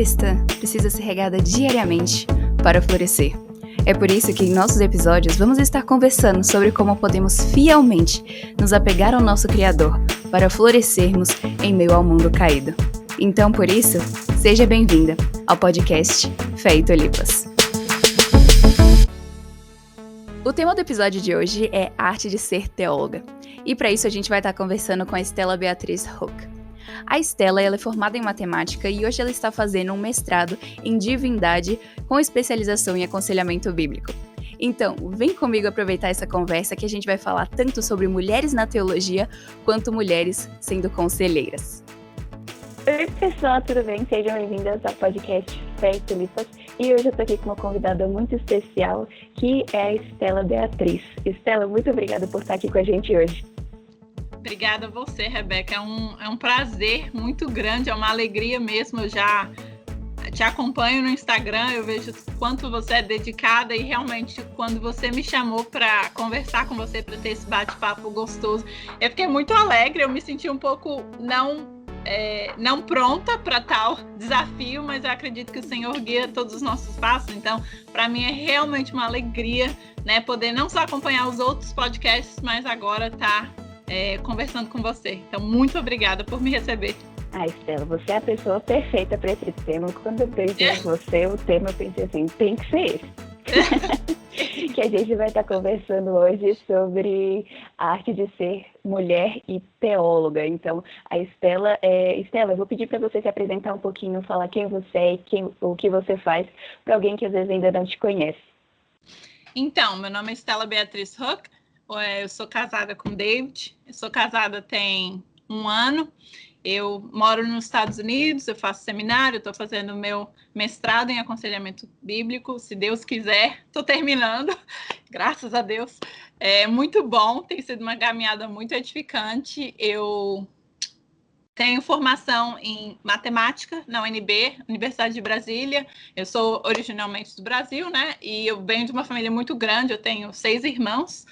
cesta precisa ser regada diariamente para florescer. É por isso que em nossos episódios vamos estar conversando sobre como podemos fielmente nos apegar ao nosso Criador para florescermos em meio ao mundo caído. Então, por isso, seja bem-vinda ao podcast Fé e Tulipas. O tema do episódio de hoje é Arte de Ser Teóloga. E para isso a gente vai estar conversando com a Stella Beatriz Hook. A Stella ela é formada em matemática e hoje ela está fazendo um mestrado em divindade com especialização em aconselhamento bíblico. Então, vem comigo aproveitar essa conversa que a gente vai falar tanto sobre mulheres na teologia quanto mulheres sendo conselheiras. Oi pessoal, tudo bem? Sejam bem-vindas ao podcast Fé e Tulipas. E hoje eu estou aqui com uma convidada muito especial, que é a Stella Beatriz. Stella, muito obrigada por estar aqui com a gente hoje. Obrigada a você, Rebeca. É um prazer muito grande, é uma alegria mesmo. Eu já te acompanho no Instagram, eu vejo quanto você é dedicada e realmente quando você me chamou para conversar com você, para ter esse bate-papo gostoso, eu fiquei muito alegre, eu me senti um pouco não pronta para tal desafio, mas eu acredito que o Senhor guia todos os nossos passos, então para mim é realmente uma alegria, né, poder não só acompanhar os outros podcasts, mas agora estar conversando com você. Então, muito obrigada por me receber. Stella, você é a pessoa perfeita para esse tema. Quando eu pensei em você, o tema eu pensei assim, tem que ser esse. Que a gente vai estar conversando hoje sobre a arte de ser mulher e teóloga. Então, a Stella, eu vou pedir para você se apresentar um pouquinho, falar quem você é e o que você faz para alguém que às vezes ainda não te conhece. Então, meu nome é Stella Beatriz Hook, eu sou casada com David, eu sou casada tem 1 ano, eu moro nos Estados Unidos, eu faço seminário, estou fazendo meu mestrado em aconselhamento bíblico, se Deus quiser, estou terminando, graças a Deus. É muito bom, tem sido uma caminhada muito edificante. Eu tenho formação em matemática na UNB, Universidade de Brasília. Eu sou originalmente do Brasil, né? E eu venho de uma família muito grande, eu tenho 6 irmãos.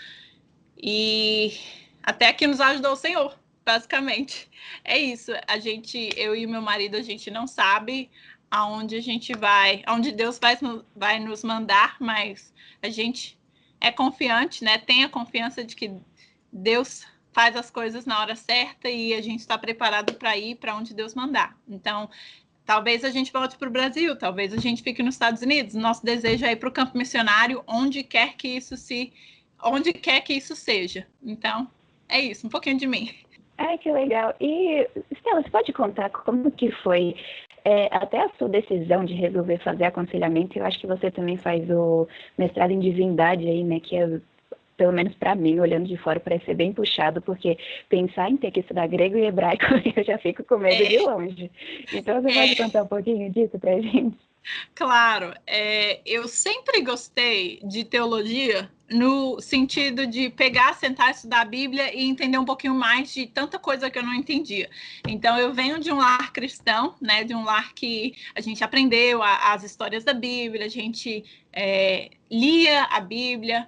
E até que nos ajudou o Senhor, basicamente. É isso, eu e meu marido, a gente não sabe aonde a gente vai, aonde Deus vai nos mandar, mas a gente é confiante, né? Tem a confiança de que Deus faz as coisas na hora certa e a gente está preparado para ir para onde Deus mandar. Então, talvez a gente volte para o Brasil, talvez a gente fique nos Estados Unidos. Nosso desejo é ir para o campo missionário, onde quer que isso seja. Então, é isso, um pouquinho de mim. Ai, que legal. E, Stella, você pode contar como que foi até a sua decisão de resolver fazer aconselhamento? Eu acho que você também faz o mestrado em divindade aí, né, que é, pelo menos para mim, olhando de fora, parece ser bem puxado, porque pensar em ter que estudar grego e hebraico, eu já fico com medo de longe. Então, você pode contar um pouquinho disso pra gente? Claro, eu sempre gostei de teologia no sentido de pegar, sentar, estudar a Bíblia e entender um pouquinho mais de tanta coisa que eu não entendia. Então, eu venho de um lar cristão, né, de um lar que a gente aprendeu as histórias da Bíblia, a gente lia a Bíblia,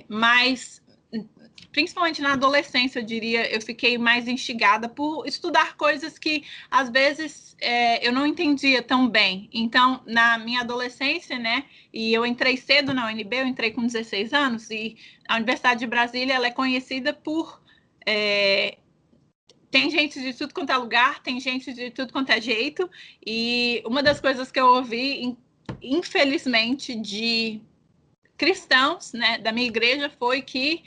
mas principalmente na adolescência, eu diria, eu fiquei mais instigada por estudar coisas que, às vezes, eu não entendia tão bem. Então, na minha adolescência, né, e eu entrei cedo na UNB, eu entrei com 16 anos, e a Universidade de Brasília, ela é conhecida por... tem gente de tudo quanto é lugar, tem gente de tudo quanto é jeito, e uma das coisas que eu ouvi, infelizmente, de cristãos, né, da minha igreja, foi que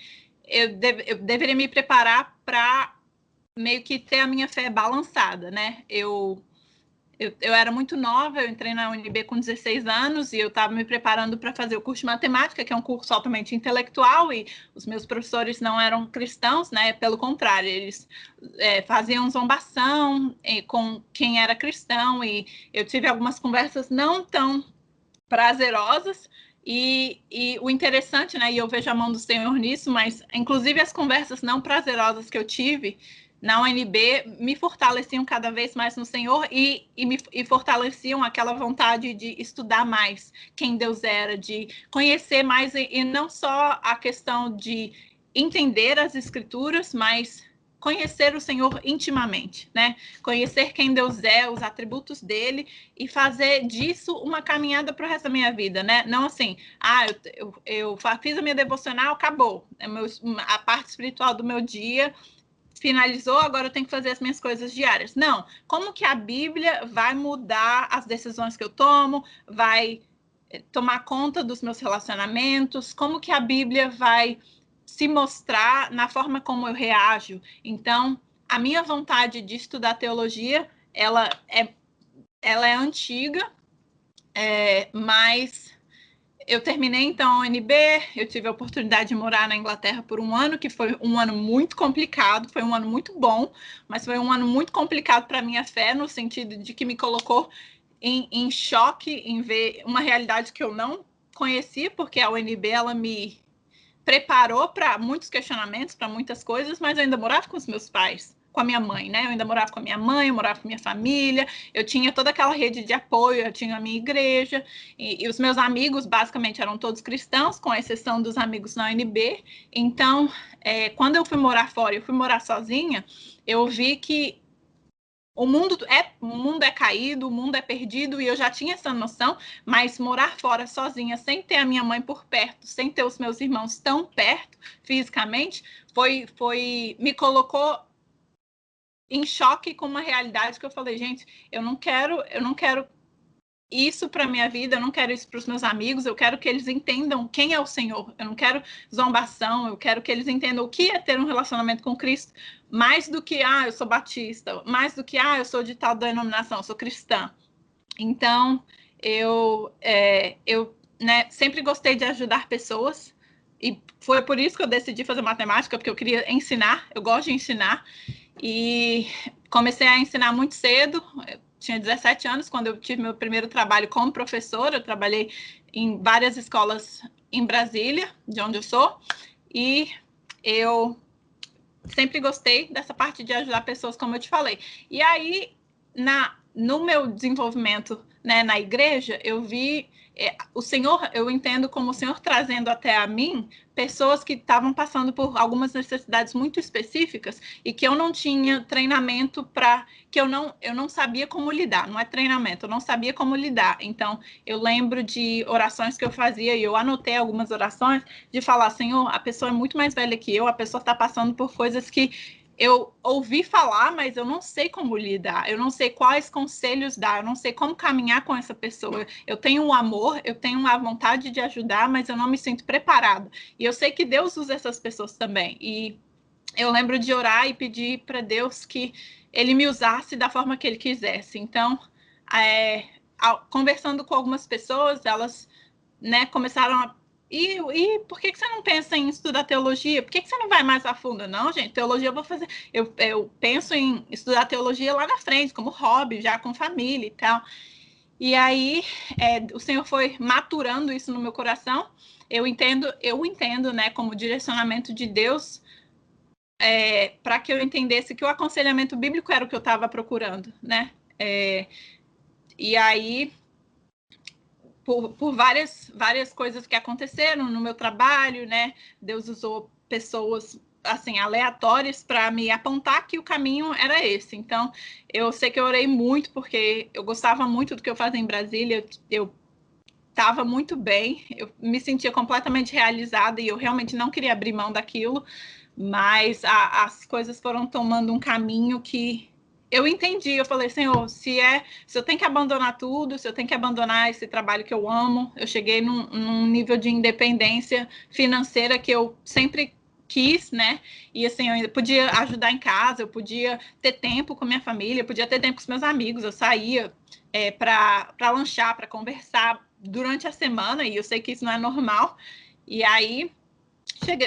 eu deveria me preparar para meio que ter a minha fé balançada, né? Eu era muito nova, eu entrei na UNB com 16 anos e eu estava me preparando para fazer o curso de matemática, que é um curso altamente intelectual, e os meus professores não eram cristãos, né? Pelo contrário, eles faziam zombação com quem era cristão, e eu tive algumas conversas não tão prazerosas. E o interessante, né, e eu vejo a mão do Senhor nisso, mas inclusive as conversas não prazerosas que eu tive na UNB me fortaleciam cada vez mais no Senhor e me fortaleciam aquela vontade de estudar mais quem Deus era, de conhecer mais, e não só a questão de entender as Escrituras, mas conhecer o Senhor intimamente, né? Conhecer quem Deus é, os atributos dele e fazer disso uma caminhada para o resto da minha vida, né? Não assim, eu fiz a minha devocional, acabou. A parte espiritual do meu dia finalizou, agora eu tenho que fazer as minhas coisas diárias. Não, como que a Bíblia vai mudar as decisões que eu tomo, vai tomar conta dos meus relacionamentos, como que a Bíblia vai se mostrar na forma como eu reajo. Então, a minha vontade de estudar teologia, ela é antiga, mas eu terminei, então, a UNB, eu tive a oportunidade de morar na Inglaterra por um ano, que foi um ano muito complicado, foi um ano muito bom, mas foi um ano muito complicado para a minha fé, no sentido de que me colocou em choque em ver uma realidade que eu não conhecia, porque a UNB, ela me preparou para muitos questionamentos, para muitas coisas, mas eu ainda morava com os meus pais, com a minha mãe, né? Eu ainda morava com a minha mãe, eu morava com a minha família, eu tinha toda aquela rede de apoio, eu tinha a minha igreja, e os meus amigos, basicamente, eram todos cristãos, com exceção dos amigos na UNB. Então, quando eu fui morar fora, eu fui morar sozinha, eu vi que o mundo é caído, o mundo é perdido, e eu já tinha essa noção, mas morar fora sozinha, sem ter a minha mãe por perto, sem ter os meus irmãos tão perto, fisicamente, me colocou em choque com uma realidade que eu falei, gente, eu não quero isso para minha vida, eu não quero isso para os meus amigos, eu quero que eles entendam quem é o Senhor, eu não quero zombação, eu quero que eles entendam o que é ter um relacionamento com Cristo, mais do que, eu sou batista, mais do que, eu sou de tal denominação, eu sou cristã. Então, eu sempre gostei de ajudar pessoas, e foi por isso que eu decidi fazer matemática, porque eu queria ensinar, eu gosto de ensinar, e comecei a ensinar muito cedo. Eu tinha 17 anos quando eu tive meu primeiro trabalho como professora. Eu trabalhei em várias escolas em Brasília, de onde eu sou, e eu sempre gostei dessa parte de ajudar pessoas, como eu te falei. E aí, no meu desenvolvimento, né, na igreja, eu vi o Senhor, eu entendo como o Senhor trazendo até a mim pessoas que estavam passando por algumas necessidades muito específicas e que eu não tinha treinamento que eu não sabia como lidar. Não é treinamento, eu não sabia como lidar. Então, eu lembro de orações que eu fazia, e eu anotei algumas orações, de falar, Senhor, a pessoa é muito mais velha que eu, a pessoa está passando por coisas que eu ouvi falar, mas eu não sei como lidar, eu não sei quais conselhos dar, eu não sei como caminhar com essa pessoa. Eu tenho um amor, eu tenho uma vontade de ajudar, mas eu não me sinto preparada. E eu sei que Deus usa essas pessoas também. E eu lembro de orar e pedir para Deus que Ele me usasse da forma que Ele quisesse. Então, conversando com algumas pessoas, elas, né, começaram a E por que você não pensa em estudar teologia? Por que você não vai mais a fundo? Não, gente, teologia eu vou fazer. Eu penso em estudar teologia lá na frente, como hobby, já com família e tal. E aí, o Senhor foi maturando isso no meu coração. Eu entendo, né, como direcionamento de Deus, para que eu entendesse que o aconselhamento bíblico era o que eu estava procurando, né? E aí, por várias coisas que aconteceram no meu trabalho, né? Deus usou pessoas assim aleatórias para me apontar que o caminho era esse. Então, eu sei que eu orei muito porque eu gostava muito do que eu fazia em Brasília. Eu estava muito bem, eu me sentia completamente realizada e eu realmente não queria abrir mão daquilo, mas as coisas foram tomando um caminho que eu entendi. Eu falei, Senhor, se eu tenho que abandonar tudo, se eu tenho que abandonar esse trabalho que eu amo, eu cheguei num nível de independência financeira que eu sempre quis, né? E assim, eu podia ajudar em casa, eu podia ter tempo com minha família, eu podia ter tempo com os meus amigos, eu saía para lanchar, para conversar durante a semana, e eu sei que isso não é normal. E aí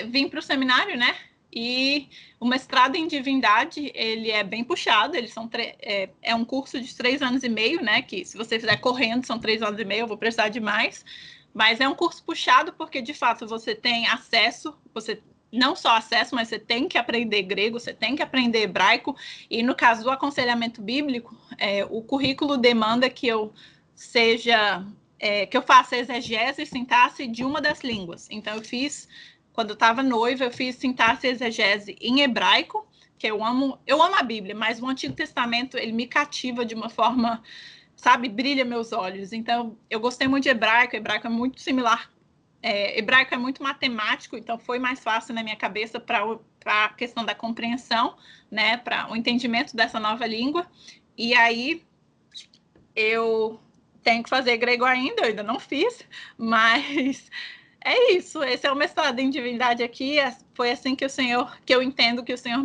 vim para o seminário, né? E o mestrado em divindade, ele é bem puxado, eles são é um curso de 3 anos e meio, né? Que se você fizer correndo, são 3 anos e meio, eu vou precisar de mais. Mas é um curso puxado porque, de fato, você tem acesso, você não só acesso, mas você tem que aprender grego, você tem que aprender hebraico. E no caso do aconselhamento bíblico, o currículo demanda que eu seja... que eu faça exegese e sintaxe de uma das línguas. Então, eu fiz quando eu estava noiva, eu fiz sintaxe e exegese em hebraico, que eu amo a Bíblia, mas o Antigo Testamento, ele me cativa de uma forma, sabe, brilha meus olhos. Então, eu gostei muito de hebraico é muito similar, hebraico é muito matemático, então foi mais fácil na minha cabeça para a questão da compreensão, né, para o entendimento dessa nova língua. E aí, eu tenho que fazer grego ainda, eu ainda não fiz, mas é isso, esse é o mestrado em divindade aqui, foi assim que eu entendo que o Senhor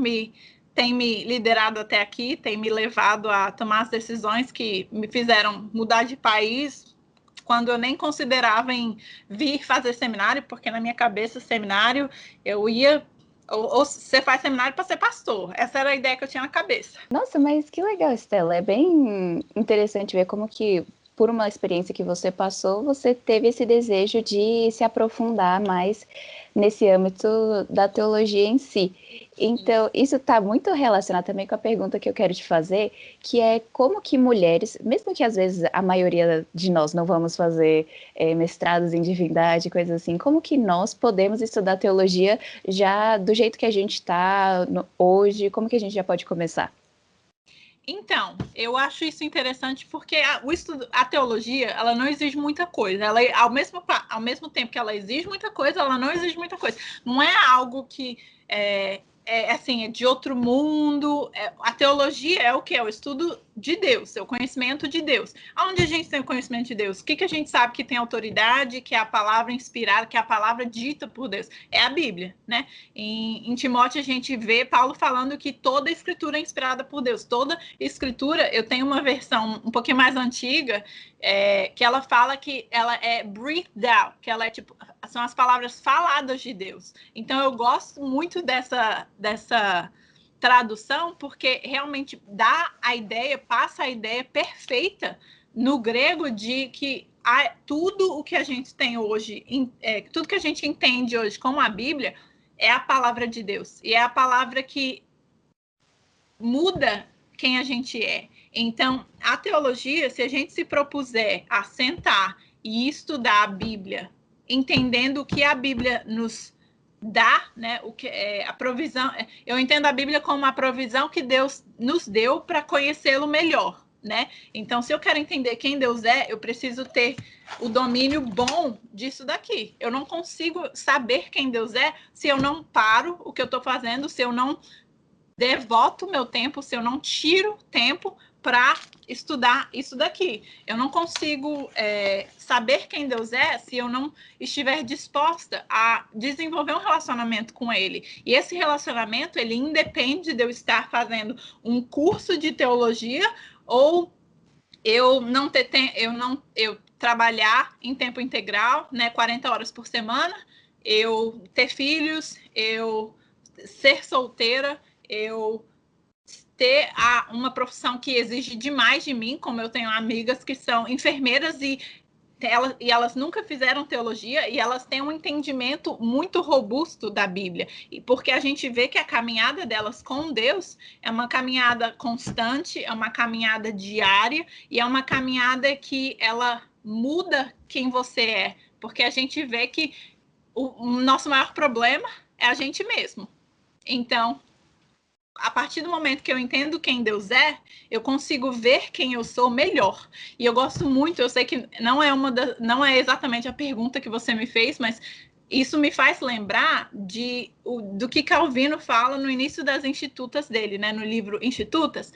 tem me liderado até aqui, tem me levado a tomar as decisões que me fizeram mudar de país, quando eu nem considerava em vir fazer seminário, porque na minha cabeça, seminário, eu ia... Ou você faz seminário para ser pastor. Essa era a ideia que eu tinha na cabeça. Nossa, mas que legal, Estela. É bem interessante ver como que, por uma experiência que você passou, você teve esse desejo de se aprofundar mais nesse âmbito da teologia em si. Então, isso está muito relacionado também com a pergunta que eu quero te fazer, que é como que mulheres, mesmo que às vezes a maioria de nós não vamos fazer mestrados em divindade, coisas assim, como que nós podemos estudar teologia já do jeito que a gente está hoje, como que a gente já pode começar? Então, eu acho isso interessante porque a teologia, ela não exige muita coisa. Ela, ao mesmo tempo que ela exige muita coisa, ela não exige muita coisa. Não é algo que assim, é de outro mundo. A teologia é o quê? É o estudo de Deus, é o conhecimento de Deus. Aonde a gente tem o conhecimento de Deus? O que a gente sabe que tem autoridade, que é a palavra inspirada, que é a palavra dita por Deus? É a Bíblia, né? Em Timóteo a gente vê Paulo falando que toda escritura é inspirada por Deus. Toda escritura, eu tenho uma versão um pouquinho mais antiga, que ela fala que ela é breathed out, que ela é tipo, são as palavras faladas de Deus. Então eu gosto muito dessa tradução, porque realmente passa a ideia perfeita no grego de que tudo o que a gente tem hoje, tudo que a gente entende hoje como a Bíblia, é a palavra de Deus. E é a palavra que muda quem a gente é. Então, a teologia, se a gente se propuser a sentar e estudar a Bíblia, entendendo o que a Bíblia nos dá, né, o que é a provisão, eu entendo a Bíblia como a provisão que Deus nos deu para conhecê-lo melhor, né? Então, se eu quero entender quem Deus é, eu preciso ter o domínio bom disso daqui. Eu não consigo saber quem Deus é se eu não paro o que eu estou fazendo, se eu não devoto o meu tempo, se eu não tiro tempo para estudar isso daqui. Eu não consigo saber quem Deus é se eu não estiver disposta a desenvolver um relacionamento com Ele. E esse relacionamento, ele independe de eu estar fazendo um curso de teologia ou eu trabalhar em tempo integral, né, 40 horas por semana, eu ter filhos, eu ser solteira, eu ter uma profissão que exige demais de mim, como eu tenho amigas que são enfermeiras e elas nunca fizeram teologia e elas têm um entendimento muito robusto da Bíblia. E porque a gente vê que a caminhada delas com Deus é uma caminhada constante, é uma caminhada diária e é uma caminhada que ela muda quem você é. Porque a gente vê que o nosso maior problema é a gente mesmo. Então, a partir do momento que eu entendo quem Deus é, eu consigo ver quem eu sou melhor. E eu gosto muito, eu sei que não é exatamente a pergunta que você me fez, mas isso me faz lembrar do que Calvino fala no início das Institutas dele, né? No livro Institutas.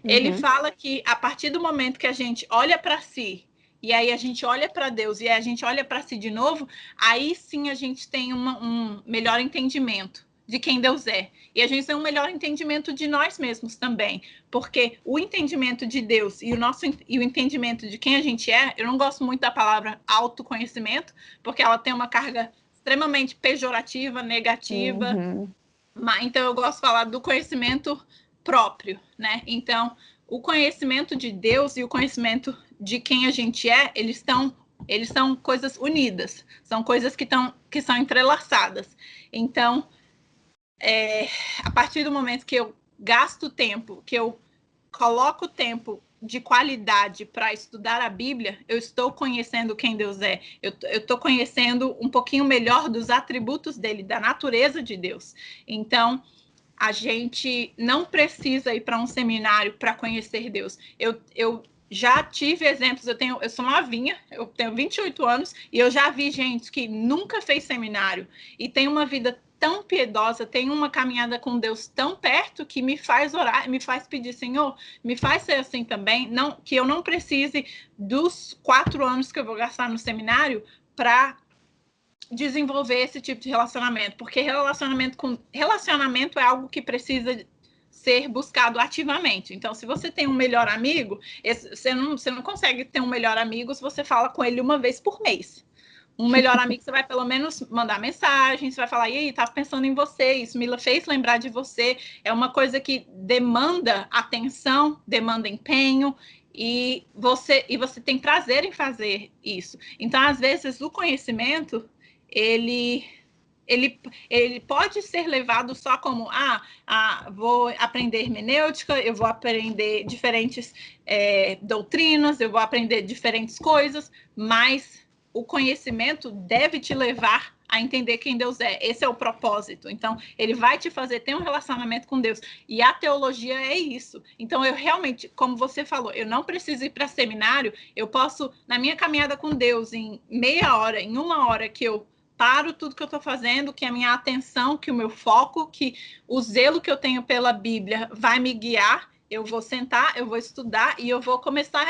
Ele fala que a partir do momento que a gente olha para si, e aí a gente olha para Deus, e aí a gente olha para si de novo, aí sim a gente tem um melhor entendimento de quem Deus é. E a gente tem um melhor entendimento de nós mesmos também. Porque o entendimento de Deus e o entendimento de quem a gente é, eu não gosto muito da palavra autoconhecimento, porque ela tem uma carga extremamente pejorativa, negativa. Então, eu gosto de falar do conhecimento próprio, né? Então, o conhecimento de Deus e o conhecimento de quem a gente é, eles são coisas unidas. São coisas que são entrelaçadas. Então, a partir do momento que eu gasto tempo, que eu coloco tempo de qualidade para estudar a Bíblia, eu estou conhecendo quem Deus é. Eu estou conhecendo um pouquinho melhor dos atributos dele, da natureza de Deus. Então, a gente não precisa ir para um seminário para conhecer Deus. Eu já tive exemplos, eu sou novinha, eu tenho 28 anos, e eu já vi gente que nunca fez seminário e tem uma vida tão piedosa, tem uma caminhada com Deus tão perto, que me faz orar, me faz pedir, Senhor, me faz ser assim também, não, que eu não precise dos 4 anos que eu vou gastar no seminário para desenvolver esse tipo de relacionamento, porque relacionamento é algo que precisa ser buscado ativamente. Então, se você tem um melhor amigo, você não consegue ter um melhor amigo se você fala com ele uma vez por mês. Um melhor amigo, você vai pelo menos mandar mensagem, você vai falar, e aí, tava pensando em você, isso me fez lembrar de você. É uma coisa que demanda atenção, demanda empenho, e você tem prazer em fazer isso. Então, às vezes, o conhecimento, ele pode ser levado só como, vou aprender hermenêutica, eu vou aprender diferentes doutrinas, eu vou aprender diferentes coisas, mas o conhecimento deve te levar a entender quem Deus é. Esse é o propósito. Então, ele vai te fazer ter um relacionamento com Deus. E a teologia é isso. Então, eu realmente, como você falou, eu não preciso ir para seminário, eu posso, na minha caminhada com Deus, em meia hora, em 1 hora, que eu paro tudo que eu estou fazendo, que a minha atenção, que o meu foco, que o zelo que eu tenho pela Bíblia vai me guiar, eu vou sentar, eu vou estudar e eu vou começar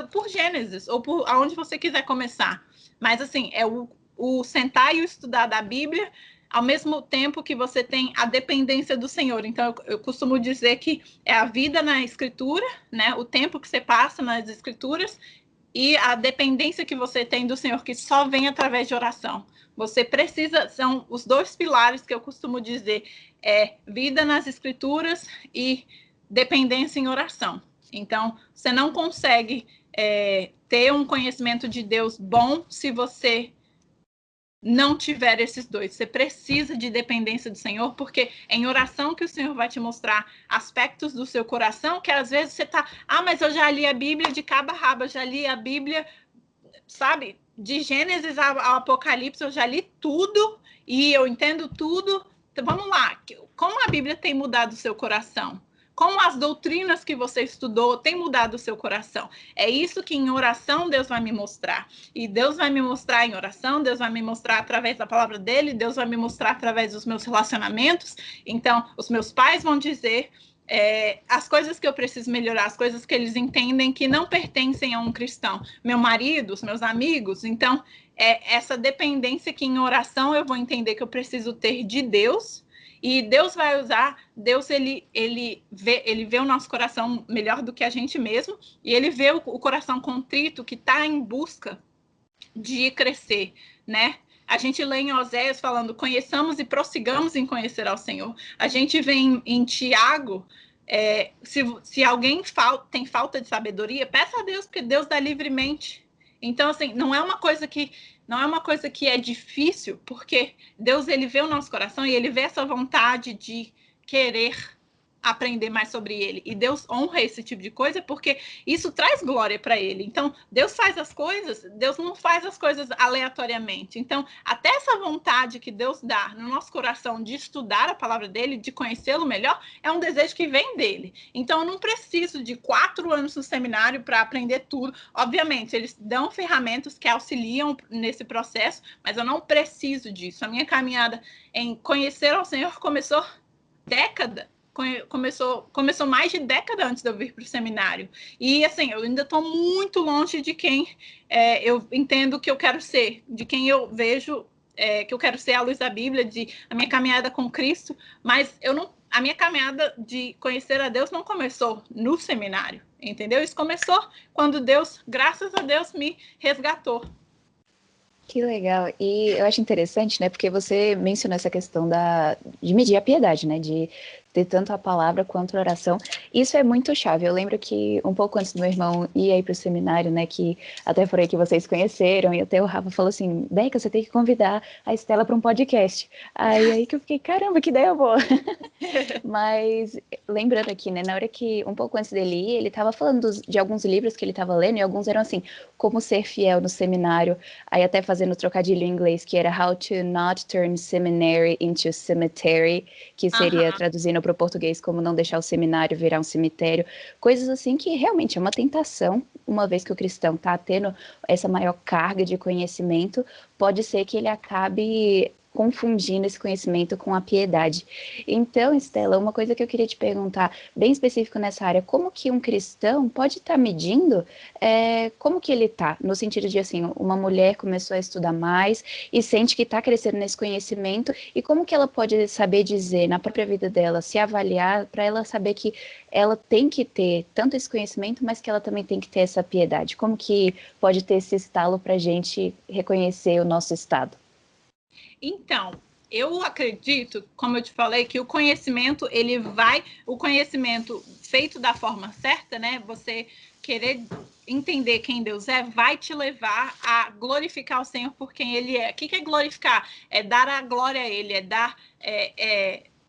por Gênesis, ou por aonde você quiser começar. Mas, assim, é o sentar e o estudar da Bíblia, ao mesmo tempo que você tem a dependência do Senhor. Então, eu costumo dizer que é a vida na Escritura, né? O tempo que você passa nas Escrituras e a dependência que você tem do Senhor, que só vem através de oração. Você precisa, são os 2 pilares que eu costumo dizer, vida nas Escrituras e dependência em oração. Então, você não consegue ter um conhecimento de Deus bom se você não tiver esses 2. Você precisa de dependência do Senhor, porque é em oração que o Senhor vai te mostrar aspectos do seu coração, que às vezes você tá, mas eu já li a Bíblia de cabo a rabo, eu já li a Bíblia, sabe, de Gênesis ao Apocalipse, eu já li tudo e eu entendo tudo. Então, vamos lá, como a Bíblia tem mudado o seu coração? Como as doutrinas que você estudou têm mudado o seu coração? É isso que em oração Deus vai me mostrar. E Deus vai me mostrar em oração, Deus vai me mostrar através da palavra dele, Deus vai me mostrar através dos meus relacionamentos. Então, os meus pais vão dizer as coisas que eu preciso melhorar, as coisas que eles entendem que não pertencem a um cristão. Meu marido, os meus amigos. Então, essa dependência que em oração eu vou entender que eu preciso ter de Deus. E Deus vai usar, Deus ele vê o nosso coração melhor do que a gente mesmo, e ele vê o coração contrito que está em busca de crescer, né? A gente lê em Oséias falando, conheçamos e prossigamos em conhecer ao Senhor. A gente vê em Tiago, se alguém tem falta de sabedoria, peça a Deus, porque Deus dá livremente. Então, assim, não é uma coisa que é difícil, porque Deus, ele vê o nosso coração e ele vê essa vontade de querer aprender mais sobre ele. E Deus honra esse tipo de coisa porque isso traz glória para ele. Então, Deus faz as coisas, Deus não faz as coisas aleatoriamente. Então, até essa vontade que Deus dá no nosso coração de estudar a palavra dele, de conhecê-lo melhor, é um desejo que vem dele. Então, eu não preciso de 4 anos no seminário para aprender tudo. Obviamente, eles dão ferramentas que auxiliam nesse processo, mas eu não preciso disso. A minha caminhada em conhecer ao Senhor começou mais de década antes de eu vir para o seminário. E, assim, eu ainda estou muito longe de quem eu entendo que eu quero ser, de quem eu vejo que eu quero ser à luz da Bíblia, a minha caminhada com Cristo, mas a minha caminhada de conhecer a Deus não começou no seminário, entendeu? Isso começou quando Deus, graças a Deus, me resgatou. Que legal. E eu acho interessante, né? Porque você mencionou essa questão de medir a piedade, né? De ter tanto a palavra quanto a oração. Isso é muito chave. Eu lembro que um pouco antes do meu irmão ir aí para o seminário, né, que até por aí que vocês conheceram, e até o Rafa falou assim, Beca, você tem que convidar a Estela para um podcast. Aí que eu fiquei, caramba, que ideia boa. Mas lembrando aqui, né, na hora que, um pouco antes dele ir, ele estava falando de alguns livros que ele estava lendo, e alguns eram assim, como ser fiel no seminário, aí até fazendo trocadilho em inglês, que era How to Not Turn Seminary into Cemetery, que seria traduzindo para o português como não deixar o seminário virar um cemitério, coisas assim que realmente é uma tentação, uma vez que o cristão está tendo essa maior carga de conhecimento, pode ser que ele acabe confundindo esse conhecimento com a piedade. Então, Estela, uma coisa que eu queria te perguntar, bem específico nessa área, como que um cristão pode estar medindo como que ele está? No sentido de, assim, uma mulher começou a estudar mais e sente que está crescendo nesse conhecimento, e como que ela pode saber dizer na própria vida dela, se avaliar, para ela saber que ela tem que ter tanto esse conhecimento, mas que ela também tem que ter essa piedade? Como que pode ter esse estalo para a gente reconhecer o nosso estado? Então, eu acredito, como eu te falei, que o conhecimento feito da forma certa, né? Você querer entender quem Deus é, vai te levar a glorificar o Senhor por quem Ele é. O que é glorificar? É dar a glória a Ele,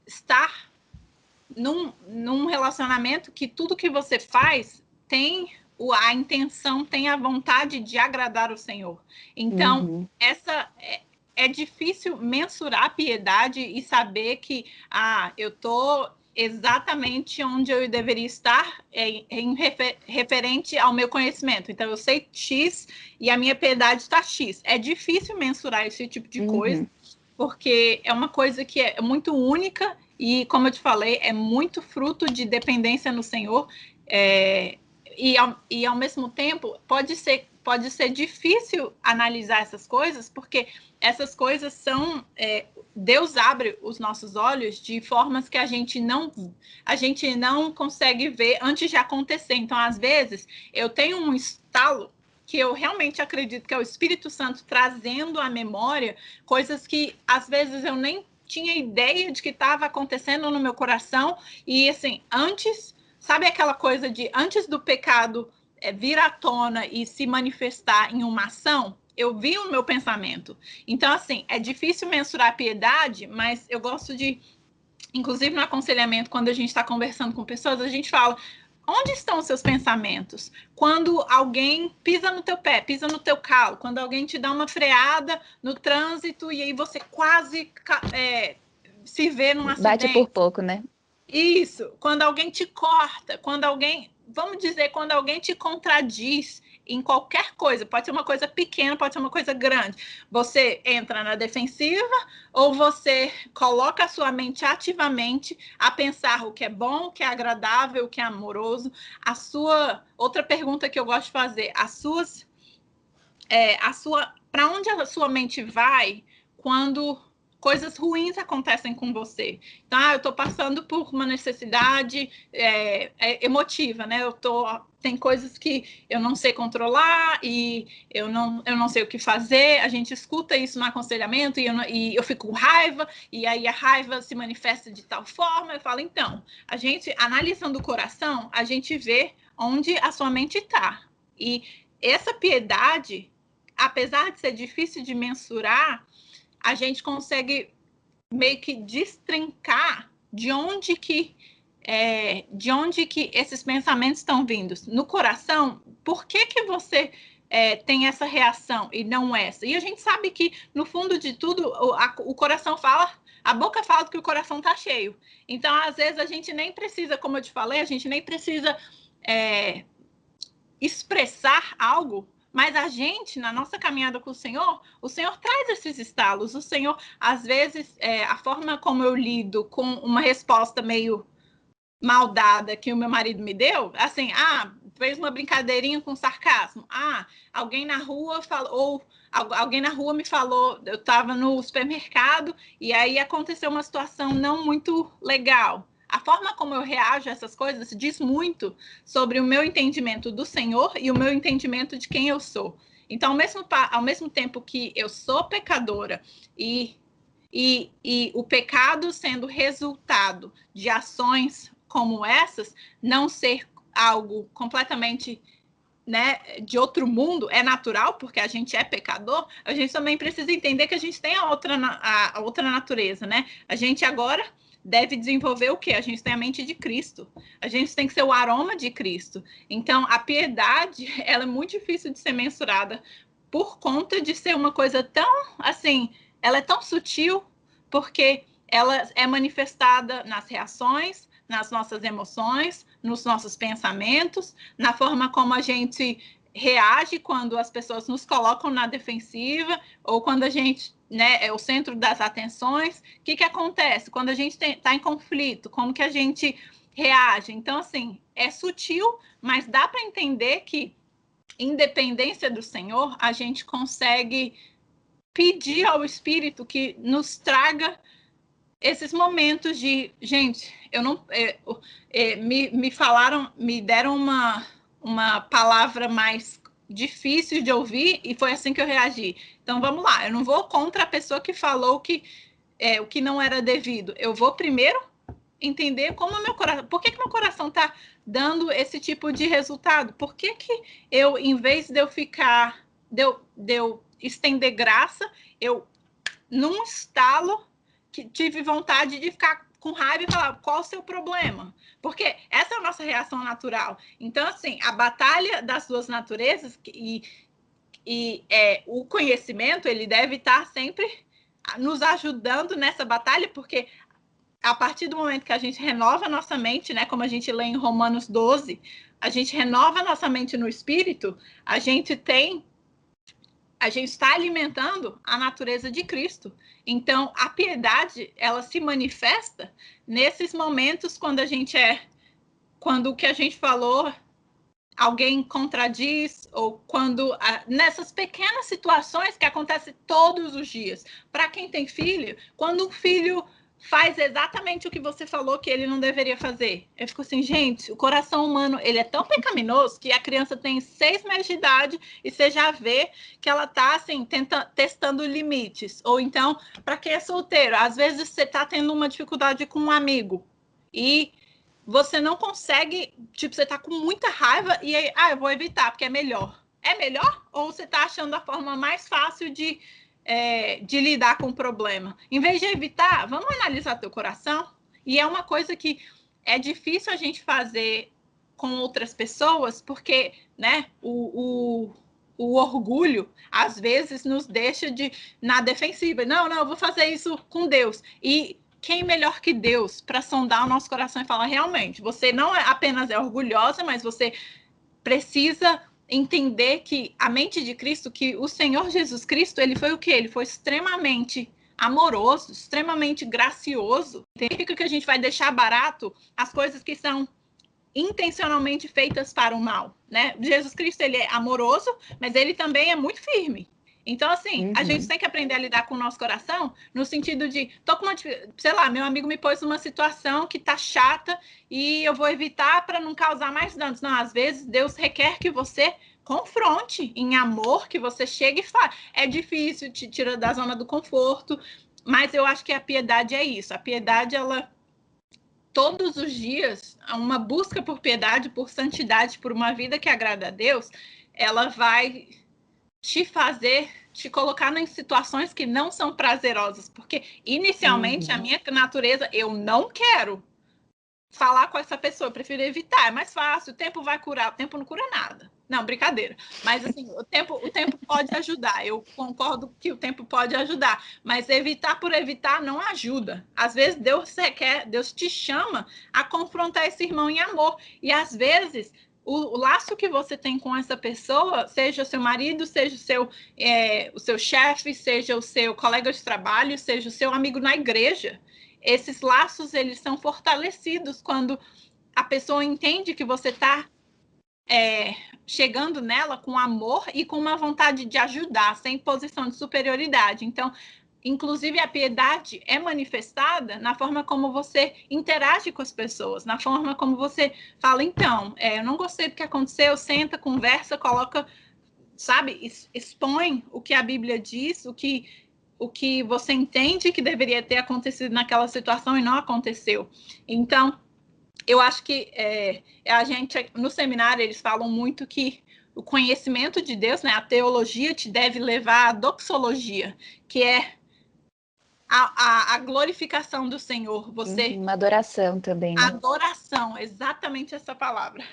estar num relacionamento que tudo que você faz tem a intenção, tem a vontade de agradar o Senhor. Então, é difícil mensurar a piedade e saber que eu estou exatamente onde eu deveria estar referente ao meu conhecimento. Então, eu sei X e a minha piedade está X. É difícil mensurar esse tipo de coisa, porque é uma coisa que é muito única e, como eu te falei, é muito fruto de dependência no Senhor. E ao mesmo tempo, pode ser difícil analisar essas coisas, porque essas coisas são... Deus abre os nossos olhos de formas que a gente não consegue ver antes de acontecer. Então, às vezes, eu tenho um estalo que eu realmente acredito que é o Espírito Santo trazendo à memória coisas que, às vezes, eu nem tinha ideia de que estava acontecendo no meu coração. E, assim, sabe aquela coisa de antes do pecado vir à tona e se manifestar em uma ação? Eu vi o meu pensamento. Então, assim, é difícil mensurar a piedade, mas eu gosto de, inclusive no aconselhamento, quando a gente está conversando com pessoas, a gente fala, onde estão os seus pensamentos? Quando alguém pisa no teu pé, pisa no teu calo, quando alguém te dá uma freada no trânsito e aí você quase se vê num acidente. Bate por pouco, né? Isso, quando alguém te corta, quando alguém te contradiz em qualquer coisa, pode ser uma coisa pequena, pode ser uma coisa grande, você entra na defensiva ou você coloca a sua mente ativamente a pensar o que é bom, o que é agradável, o que é amoroso. Outra pergunta que eu gosto de fazer, para onde a sua mente vai quando coisas ruins acontecem com você? Então, eu estou passando por uma necessidade emotiva, né? Tem coisas que eu não sei controlar e eu não sei o que fazer. A gente escuta isso no aconselhamento e eu fico com raiva, e aí a raiva se manifesta de tal forma. Eu falo, então, a gente, analisando o coração, a gente vê onde a sua mente está. E essa piedade, apesar de ser difícil de mensurar, a gente consegue meio que destrincar de onde que esses pensamentos estão vindos. No coração, por que você tem essa reação e não essa? E a gente sabe que, no fundo de tudo, o coração fala, a boca fala que o coração está cheio. Então, às vezes, a gente nem precisa, como eu te falei, a gente nem precisa expressar algo, mas a gente, na nossa caminhada com o Senhor traz esses estalos. O Senhor, às vezes, a forma como eu lido com uma resposta meio maldada que o meu marido me deu, assim, fez uma brincadeirinha com sarcasmo. Alguém na rua falou, alguém na rua me falou, eu estava no supermercado e aí aconteceu uma situação não muito legal. A forma como eu reajo a essas coisas diz muito sobre o meu entendimento do Senhor e o meu entendimento de quem eu sou. Então, ao mesmo tempo que eu sou pecadora e e o pecado sendo resultado de ações como essas, não ser algo completamente, né, de outro mundo, é natural, porque a gente é pecador, a gente também precisa entender que a gente tem a outra natureza, né? A gente agora deve desenvolver o quê? A gente tem a mente de Cristo. A gente tem que ser o aroma de Cristo. Então, a piedade, ela é muito difícil de ser mensurada por conta de ser uma coisa tão, assim, ela é tão sutil, porque ela é manifestada nas reações, nas nossas emoções, nos nossos pensamentos, na forma como a gente reage quando as pessoas nos colocam na defensiva, ou quando a gente, né, é o centro das atenções. O que acontece? Quando a gente está em conflito, como que a gente reage? Então, assim, é sutil, mas dá para entender que, independência do Senhor, a gente consegue pedir ao Espírito que nos traga esses momentos de, gente, eu não, me falaram, me deram uma palavra mais difícil de ouvir e foi assim que eu reagi. Então vamos lá, eu não vou contra a pessoa que falou o que não era devido. Eu vou primeiro entender como meu coração, por que meu coração está dando esse tipo de resultado? Por que eu, em vez de eu ficar, de eu estender graça, eu, num estalo, que tive vontade de ficar com raiva e falar, qual o seu problema? Porque essa é a nossa reação natural. Então, assim, a batalha das duas naturezas o conhecimento, ele deve estar sempre nos ajudando nessa batalha, porque a partir do momento que a gente renova a nossa mente, né, como a gente lê em Romanos 12, a gente renova a nossa mente no Espírito, a gente está alimentando a natureza de Cristo. Então, a piedade, ela se manifesta nesses momentos quando o que a gente falou, alguém contradiz, ou quando, nessas pequenas situações que acontecem todos os dias. Para quem tem filho, quando um filho faz exatamente o que você falou que ele não deveria fazer. Eu fico assim, gente, o coração humano, ele é tão pecaminoso que a criança tem 6 meses de idade e você já vê que ela está assim, testando limites. Ou então, para quem é solteiro, às vezes você está tendo uma dificuldade com um amigo e você não consegue, tipo, você está com muita raiva e aí, eu vou evitar, porque é melhor. É melhor? Ou você está achando a forma mais fácil de lidar com o problema? Em vez de evitar, vamos analisar teu coração. E é uma coisa que é difícil a gente fazer com outras pessoas, porque, né, o orgulho, às vezes, nos deixa na defensiva. Não, eu vou fazer isso com Deus. E quem melhor que Deus para sondar o nosso coração e falar, realmente, você não apenas é orgulhosa, mas você precisa entender que a mente de Cristo, que o Senhor Jesus Cristo, ele foi o quê? Ele foi extremamente amoroso, extremamente gracioso. Significa que a gente vai deixar barato as coisas que são intencionalmente feitas para o mal, né? Jesus Cristo, ele é amoroso, mas ele também é muito firme. Então, assim, a gente tem que aprender a lidar com o nosso coração no sentido de, sei lá, meu amigo me pôs numa situação que tá chata e eu vou evitar para não causar mais danos. Não, às vezes Deus requer que você confronte em amor, que você chegue e fale. É difícil, te tira da zona do conforto, mas eu acho que a piedade é isso. A piedade, ela, todos os dias, uma busca por piedade, por santidade, por uma vida que agrada a Deus, ela vai te colocar em situações que não são prazerosas, porque inicialmente a minha natureza, eu não quero falar com essa pessoa, eu prefiro evitar, é mais fácil, o tempo vai curar, o tempo não cura nada. Não, brincadeira. Mas assim, o tempo pode ajudar, eu concordo que o tempo pode ajudar, mas evitar por evitar não ajuda. Às vezes Deus te chama a confrontar esse irmão em amor, e às vezes o laço que você tem com essa pessoa, seja o seu marido, seja o seu chefe, seja o seu colega de trabalho, seja o seu amigo na igreja, esses laços, eles são fortalecidos quando a pessoa entende que você está chegando nela com amor e com uma vontade de ajudar, sem posição de superioridade. Então, inclusive, a piedade é manifestada na forma como você interage com as pessoas, na forma como você fala, então, eu não gostei do que aconteceu, senta, conversa, coloca, sabe, expõe o que a Bíblia diz, o o que você entende que deveria ter acontecido naquela situação e não aconteceu. Então, eu acho que a gente, no seminário, eles falam muito que o conhecimento de Deus, né, a teologia, te deve levar à doxologia, que é a glorificação do Senhor. Uma adoração também, né? Adoração, exatamente essa palavra.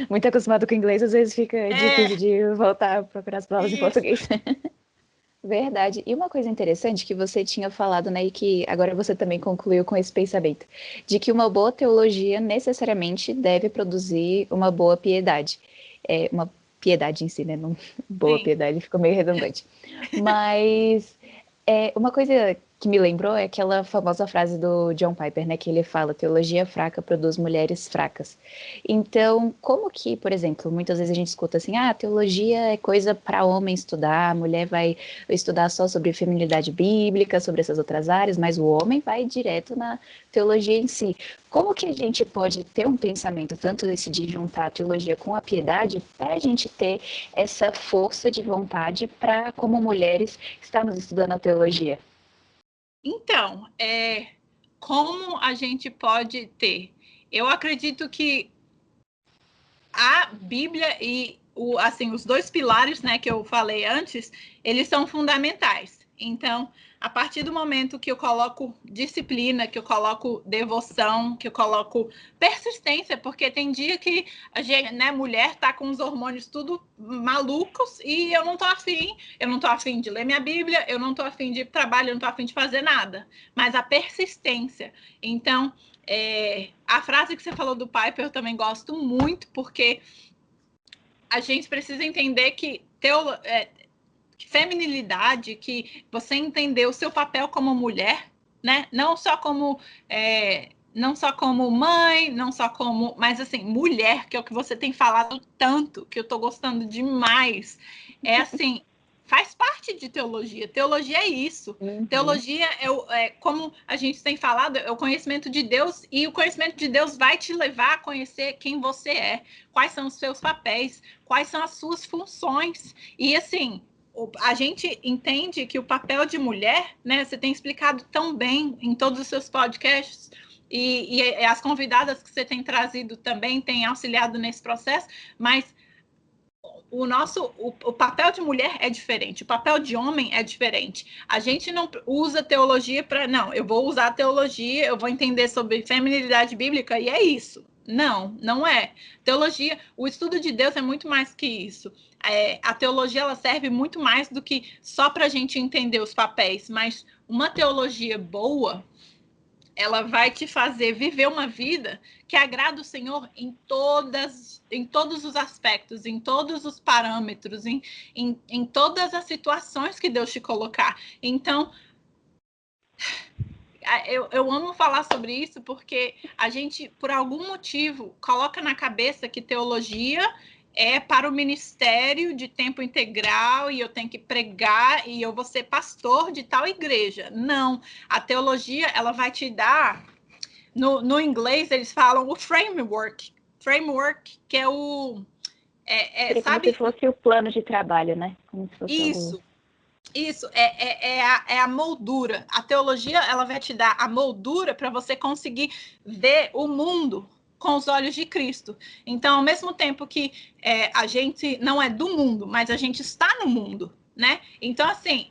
Muito acostumado com inglês, às vezes fica difícil de voltar a procurar as palavras em português. Verdade. E uma coisa interessante que você tinha falado, né, e que agora você também concluiu com esse pensamento, de que uma boa teologia necessariamente deve produzir uma boa piedade. Uma piedade em si, né? Não, boa Sim. piedade, ficou meio redundante. Mas uma coisa que me lembrou é aquela famosa frase do John Piper, né, que ele fala, teologia fraca produz mulheres fracas. Então, como que, por exemplo, muitas vezes a gente escuta assim, teologia é coisa para homem estudar, a mulher vai estudar só sobre feminilidade bíblica, sobre essas outras áreas, mas o homem vai direto na teologia em si. Como que a gente pode ter um pensamento, tanto esse de juntar a teologia com a piedade, para a gente ter essa força de vontade para, como mulheres, estarmos estudando a teologia? Então, como a gente pode ter? Eu acredito que a Bíblia e os dois pilares, né, que eu falei antes, eles são fundamentais. Então, a partir do momento que eu coloco disciplina, que eu coloco devoção, que eu coloco persistência, porque tem dia que a gente, né, mulher tá com os hormônios tudo malucos e eu não tô afim de ler minha Bíblia, eu não tô afim de trabalho, eu não tô afim de fazer nada. Mas a persistência. Então, a frase que você falou do Piper eu também gosto muito, porque a gente precisa entender que feminilidade, que você entender o seu papel como mulher, né? Não só como mãe, não só como, mas assim, mulher, que é o que você tem falado tanto, que eu tô gostando demais. É assim, faz parte de teologia. Teologia é isso. Uhum. Teologia como a gente tem falado, é o conhecimento de Deus, e o conhecimento de Deus vai te levar a conhecer quem você é, quais são os seus papéis, quais são as suas funções. E assim, a gente entende que o papel de mulher, né, você tem explicado tão bem em todos os seus podcasts, e as convidadas que você tem trazido também têm auxiliado nesse processo, mas o papel de mulher é diferente, o papel de homem é diferente. A gente não usa teologia para, não, eu vou usar a teologia, eu vou entender sobre feminilidade bíblica e é isso. Não, não é. Teologia, o estudo de Deus é muito mais que isso. A teologia ela serve muito mais do que só para a gente entender os papéis, mas uma teologia boa, ela vai te fazer viver uma vida que agrada o Senhor em todos os aspectos, em todos os parâmetros, em todas as situações que Deus te colocar. Então, eu amo falar sobre isso porque a gente, por algum motivo, coloca na cabeça que teologia é para o ministério de tempo integral e eu tenho que pregar e eu vou ser pastor de tal igreja. Não, a teologia ela vai te dar, no inglês eles falam o framework, que é o... sabe? Como se fosse o plano de trabalho, né? Como se fosse Isso, é a moldura. A teologia ela vai te dar a moldura para você conseguir ver o mundo com os olhos de Cristo. Então, ao mesmo tempo que a gente não é do mundo, mas a gente está no mundo, né? Então, assim,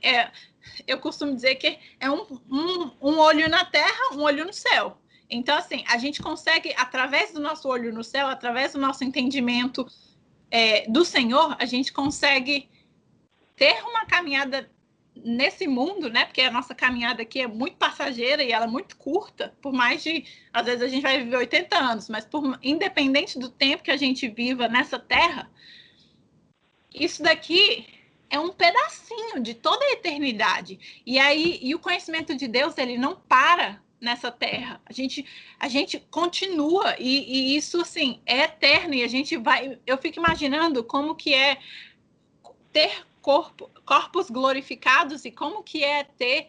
eu costumo dizer que é um olho na terra, um olho no céu. Então, assim, a gente consegue, através do nosso olho no céu, através do nosso entendimento do Senhor, a gente consegue ter uma caminhada nesse mundo, né? Porque a nossa caminhada aqui é muito passageira e ela é muito curta, por mais de, às vezes a gente vai viver 80 anos, mas independente do tempo que a gente viva nessa terra, isso daqui é um pedacinho de toda a eternidade. E o conhecimento de Deus, ele não para nessa terra. A gente continua e isso, assim, é eterno e a gente vai... Eu fico imaginando como que é ter corpos glorificados e como que é ter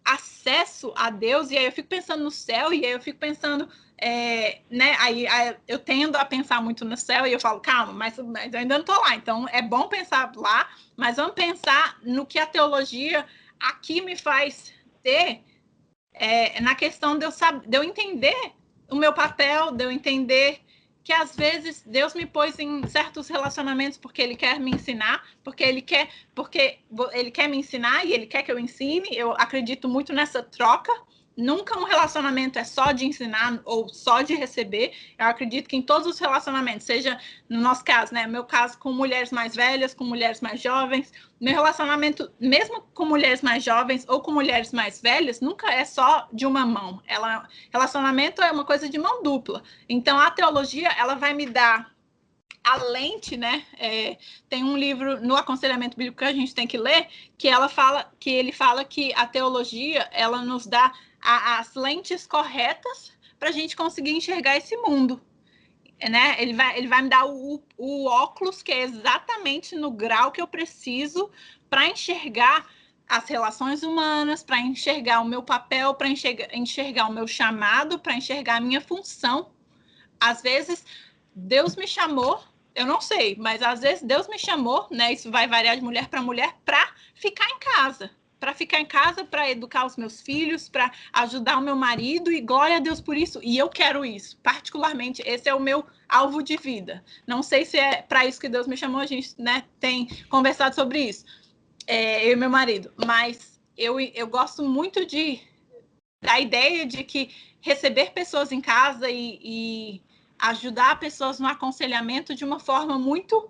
acesso a Deus. E aí eu fico pensando no céu, e aí eu fico pensando né, aí eu tendo a pensar muito no céu e eu falo, calma, mas eu ainda não estou lá. Então, é bom pensar lá, mas vamos pensar no que a teologia aqui me faz ter, na questão de eu entender o meu papel, de eu entender que às vezes Deus me pôs em certos relacionamentos porque Ele quer me ensinar, porque Ele quer me ensinar e Ele quer que eu ensine. Eu acredito muito nessa troca. Nunca um relacionamento é só de ensinar ou só de receber. Eu acredito que em todos os relacionamentos, seja no nosso caso, né, meu caso com mulheres mais velhas, com mulheres mais jovens, meu relacionamento, mesmo com mulheres mais jovens ou com mulheres mais velhas, nunca é só de uma mão. Relacionamento é uma coisa de mão dupla. Então, a teologia, ela vai me dar a lente, né? Tem um livro no aconselhamento bíblico que a gente tem que ler, que ele fala que a teologia, ela nos dá as lentes corretas para a gente conseguir enxergar esse mundo, né? Ele vai me dar o óculos que é exatamente no grau que eu preciso para enxergar as relações humanas, para enxergar o meu papel, para enxergar o meu chamado, para enxergar a minha função. Às vezes, Deus me chamou, eu não sei, mas às vezes Deus me chamou, né? Isso vai variar de mulher para ficar em casa. Para ficar em casa, para educar os meus filhos, para ajudar o meu marido, e glória a Deus por isso. E eu quero isso, particularmente, esse é o meu alvo de vida. Não sei se é para isso que Deus me chamou, a gente, né, tem conversado sobre isso, eu e meu marido, mas eu gosto muito da ideia de que receber pessoas em casa e ajudar pessoas no aconselhamento de uma forma muito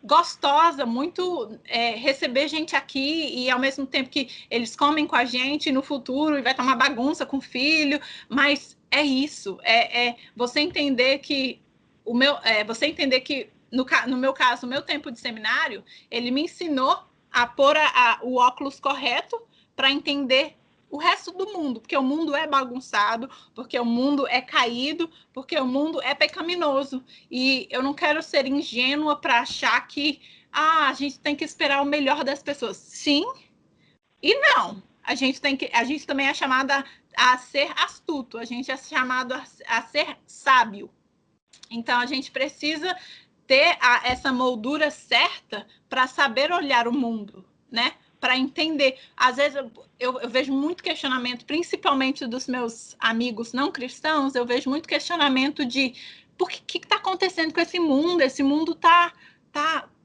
gostosa, muito receber gente aqui e ao mesmo tempo que eles comem com a gente no futuro e vai estar uma bagunça com o filho, mas é isso, você entender que no meu caso, o meu tempo de seminário, ele me ensinou a pôr o óculos correto para entender o resto do mundo, porque o mundo é bagunçado, porque o mundo é caído, porque o mundo é pecaminoso. E eu não quero ser ingênua para achar que a gente tem que esperar o melhor das pessoas. Sim e não. A gente também é chamada a ser astuto, a gente é chamado a ser sábio. Então, a gente precisa ter essa moldura certa para saber olhar o mundo, né? Para entender. Às vezes eu vejo muito questionamento, principalmente dos meus amigos não cristãos, eu vejo muito questionamento de por que está acontecendo com esse mundo? Esse mundo está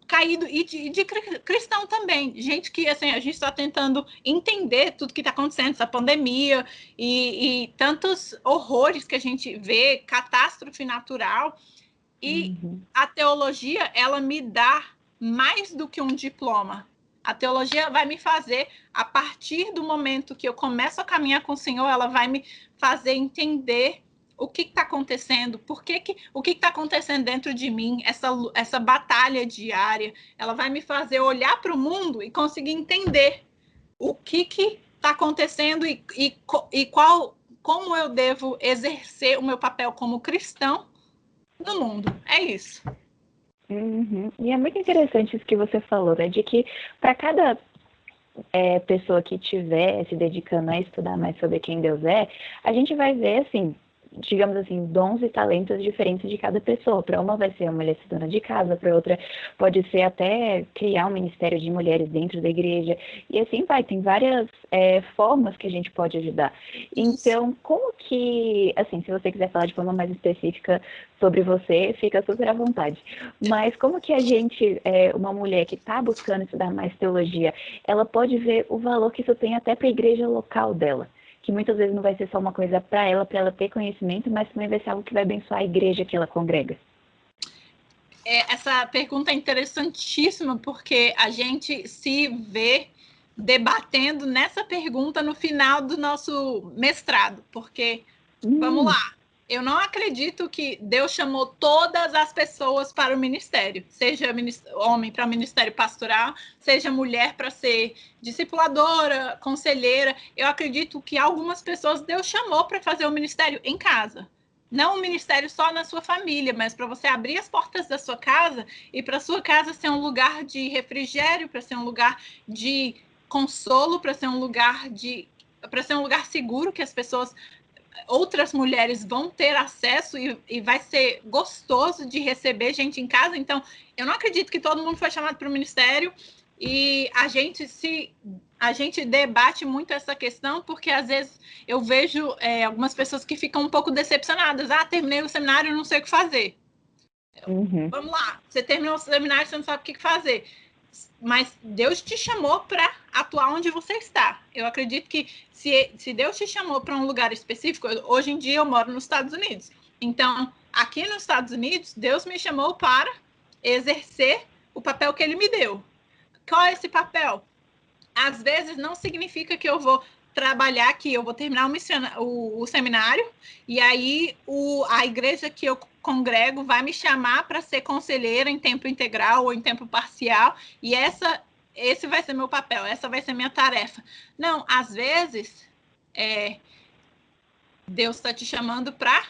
caído, e de cristão também. Gente que, assim, a gente está tentando entender tudo que está acontecendo, essa pandemia e tantos horrores que a gente vê, catástrofe natural. E a teologia, ela me dá mais do que um diploma. A teologia vai me fazer, a partir do momento que eu começo a caminhar com o Senhor, ela vai me fazer entender o que está acontecendo, o que está acontecendo dentro de mim, essa batalha diária. Ela vai me fazer olhar para o mundo e conseguir entender o que está acontecendo e como eu devo exercer o meu papel como cristão no mundo. É isso. E é muito interessante isso que você falou, né? De que para cada pessoa que estiver se dedicando a estudar mais sobre quem Deus é, a gente vai ver, assim, digamos assim, dons e talentos diferentes de cada pessoa. Para uma vai ser uma mulher ser dona de casa, para outra pode ser até criar um ministério de mulheres dentro da igreja, e assim vai, tem várias formas que a gente pode ajudar. Então, como que, assim, se você quiser falar de forma mais específica sobre você, fica super à vontade, mas como que a gente, uma mulher que está buscando estudar mais teologia, ela pode ver o valor que isso tem até para a igreja local dela? Que muitas vezes não vai ser só uma coisa para ela ter conhecimento, mas também vai ser algo que vai abençoar a igreja que ela congrega. Essa pergunta é interessantíssima, porque a gente se vê debatendo nessa pergunta no final do nosso mestrado, porque, vamos lá, eu não acredito que Deus chamou todas as pessoas para o ministério, seja homem para o ministério pastoral, seja mulher para ser discipuladora, conselheira. Eu acredito que algumas pessoas Deus chamou para fazer o ministério em casa. Não um ministério só na sua família, mas para você abrir as portas da sua casa e para a sua casa ser um lugar de refrigério, para ser um lugar de consolo, para ser um lugar seguro, que as pessoas outras mulheres vão ter acesso e vai ser gostoso de receber gente em casa. Então, eu não acredito que todo mundo foi chamado para o ministério, e a gente debate muito essa questão, porque às vezes eu vejo algumas pessoas que ficam um pouco decepcionadas. Terminei o seminário, não sei o que fazer. Uhum. Vamos lá, você terminou o seminário, você não sabe o que fazer. Mas Deus te chamou para atuar onde você está. Eu acredito que se Deus te chamou para um lugar específico, hoje em dia eu moro nos Estados Unidos. Então, aqui nos Estados Unidos, Deus me chamou para exercer o papel que ele me deu. Qual é esse papel? Às vezes não significa que eu vou trabalhar aqui, eu vou terminar o seminário, e aí a igreja que eu congrego vai me chamar para ser conselheira em tempo integral ou em tempo parcial, e esse vai ser meu papel, essa vai ser minha tarefa. Não, às vezes Deus está te chamando para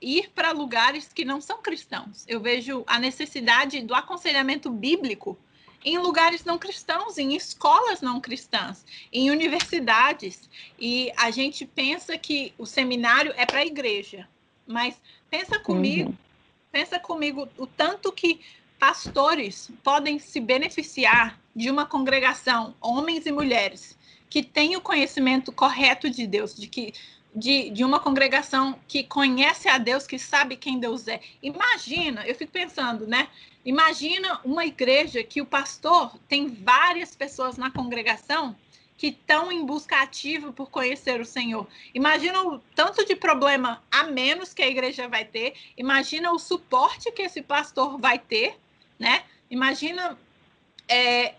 ir para lugares que não são cristãos. Eu vejo a necessidade do aconselhamento bíblico em lugares não cristãos, em escolas não cristãs, em universidades. E a gente pensa que o seminário é para a igreja, mas pensa comigo o tanto que pastores podem se beneficiar de uma congregação, homens e mulheres, que têm o conhecimento correto de Deus, de uma congregação que conhece a Deus, que sabe quem Deus é. Imagina, eu fico pensando, né? Imagina uma igreja que o pastor tem várias pessoas na congregação que estão em busca ativa por conhecer o Senhor. Imagina o tanto de problema a menos que a igreja vai ter. Imagina o suporte que esse pastor vai ter, né? Imagina,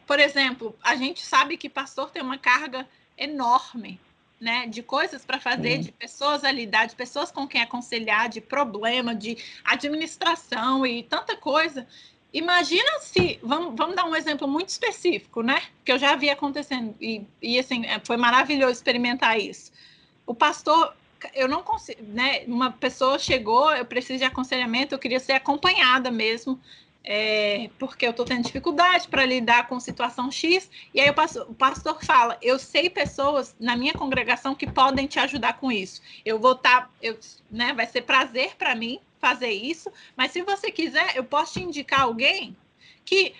por exemplo, a gente sabe que pastor tem uma carga enorme, né, de coisas para fazer, de pessoas a lidar, de pessoas com quem aconselhar, de problema, de administração e tanta coisa. Imagina se, vamos dar um exemplo muito específico, né, que eu já vi acontecendo, e assim, foi maravilhoso experimentar isso. O pastor, eu não consigo, né, uma pessoa chegou, eu preciso de aconselhamento, eu queria ser acompanhada mesmo, porque eu estou tendo dificuldade para lidar com situação X, e aí o pastor fala, eu sei pessoas na minha congregação que podem te ajudar com isso, eu vou estar, né, vai ser prazer para mim fazer isso, mas se você quiser, eu posso te indicar alguém que,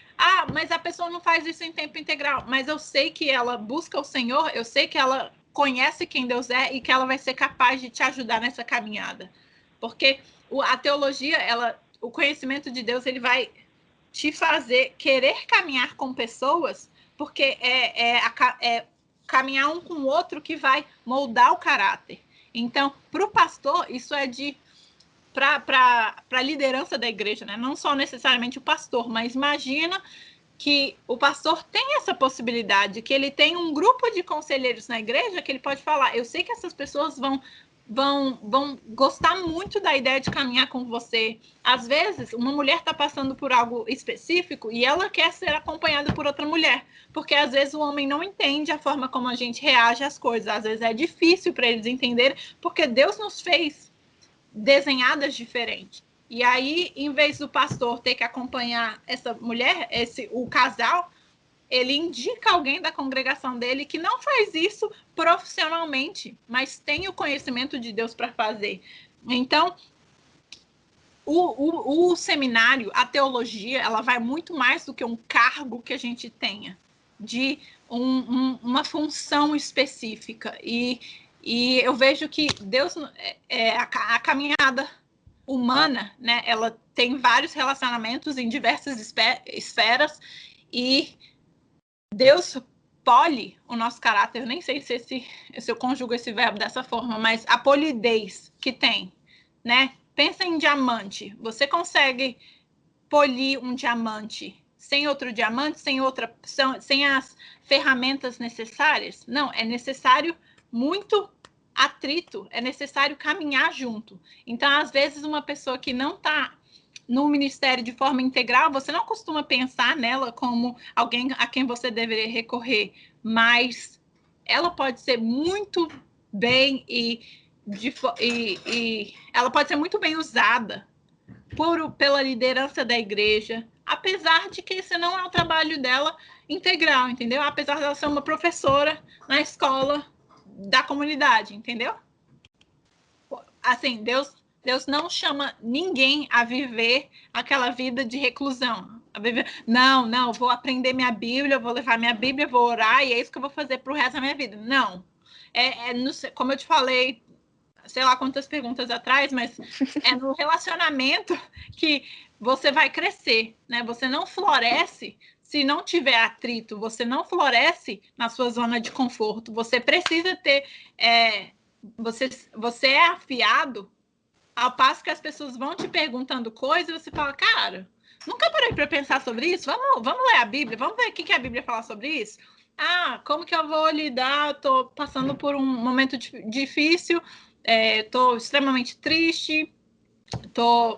mas a pessoa não faz isso em tempo integral, mas eu sei que ela busca o Senhor, eu sei que ela conhece quem Deus é e que ela vai ser capaz de te ajudar nessa caminhada, porque a teologia, o conhecimento de Deus, ele vai te fazer querer caminhar com pessoas, porque é caminhar um com o outro que vai moldar o caráter. Então, para o pastor, isso é para a liderança da igreja, né? Não só necessariamente o pastor, mas imagina que o pastor tem essa possibilidade, que ele tem um grupo de conselheiros na igreja que ele pode falar, eu sei que essas pessoas vão gostar muito da ideia de caminhar com você. Às vezes, uma mulher está passando por algo específico e ela quer ser acompanhada por outra mulher, porque às vezes o homem não entende a forma como a gente reage às coisas. Às vezes é difícil para eles entenderem, porque Deus nos fez desenhadas diferentes. E aí, em vez do pastor ter que acompanhar essa mulher, o casal, ele indica alguém da congregação dele que não faz isso profissionalmente, mas tem o conhecimento de Deus para fazer. Então, o seminário, a teologia, ela vai muito mais do que um cargo que a gente tenha, de uma função específica. E eu vejo que Deus, a caminhada humana, né, ela tem vários relacionamentos em diversas esferas, e Deus poli o nosso caráter. Eu nem sei se eu conjugo esse verbo dessa forma, mas a polidez que tem, né? Pensa em diamante. Você consegue polir um diamante sem outro diamante, sem as ferramentas necessárias? Não, é necessário muito atrito, é necessário caminhar junto. Então, às vezes, uma pessoa que não está no ministério de forma integral, você não costuma pensar nela como alguém a quem você deveria recorrer, mas ela pode ser muito bem e ela pode ser muito bem usada pela liderança da igreja, apesar de que esse não é o trabalho dela integral, entendeu? Apesar dela ser uma professora na escola da comunidade, entendeu? assim, Deus não chama ninguém a viver aquela vida de reclusão. Não, vou aprender minha Bíblia, vou levar minha Bíblia, vou orar, e é isso que eu vou fazer pro resto da minha vida. Não. Como eu te falei, sei lá quantas perguntas atrás, mas é no relacionamento que você vai crescer, né? Você não floresce se não tiver atrito, você não floresce na sua zona de conforto. Você precisa ter... Você é afiado ao passo que as pessoas vão te perguntando coisas e você fala, cara, nunca parei para pensar sobre isso? Vamos ler a Bíblia, vamos ver o que a Bíblia fala sobre isso? Como que eu vou lidar? Estou passando por um momento difícil, estou extremamente triste,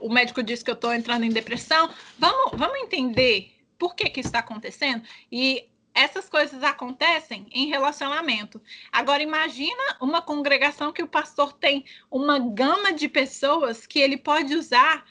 o médico disse que eu estou entrando em depressão. Vamos entender por que isso está acontecendo? E essas coisas acontecem em relacionamento. Agora, imagina uma congregação que o pastor tem uma gama de pessoas que ele pode usar,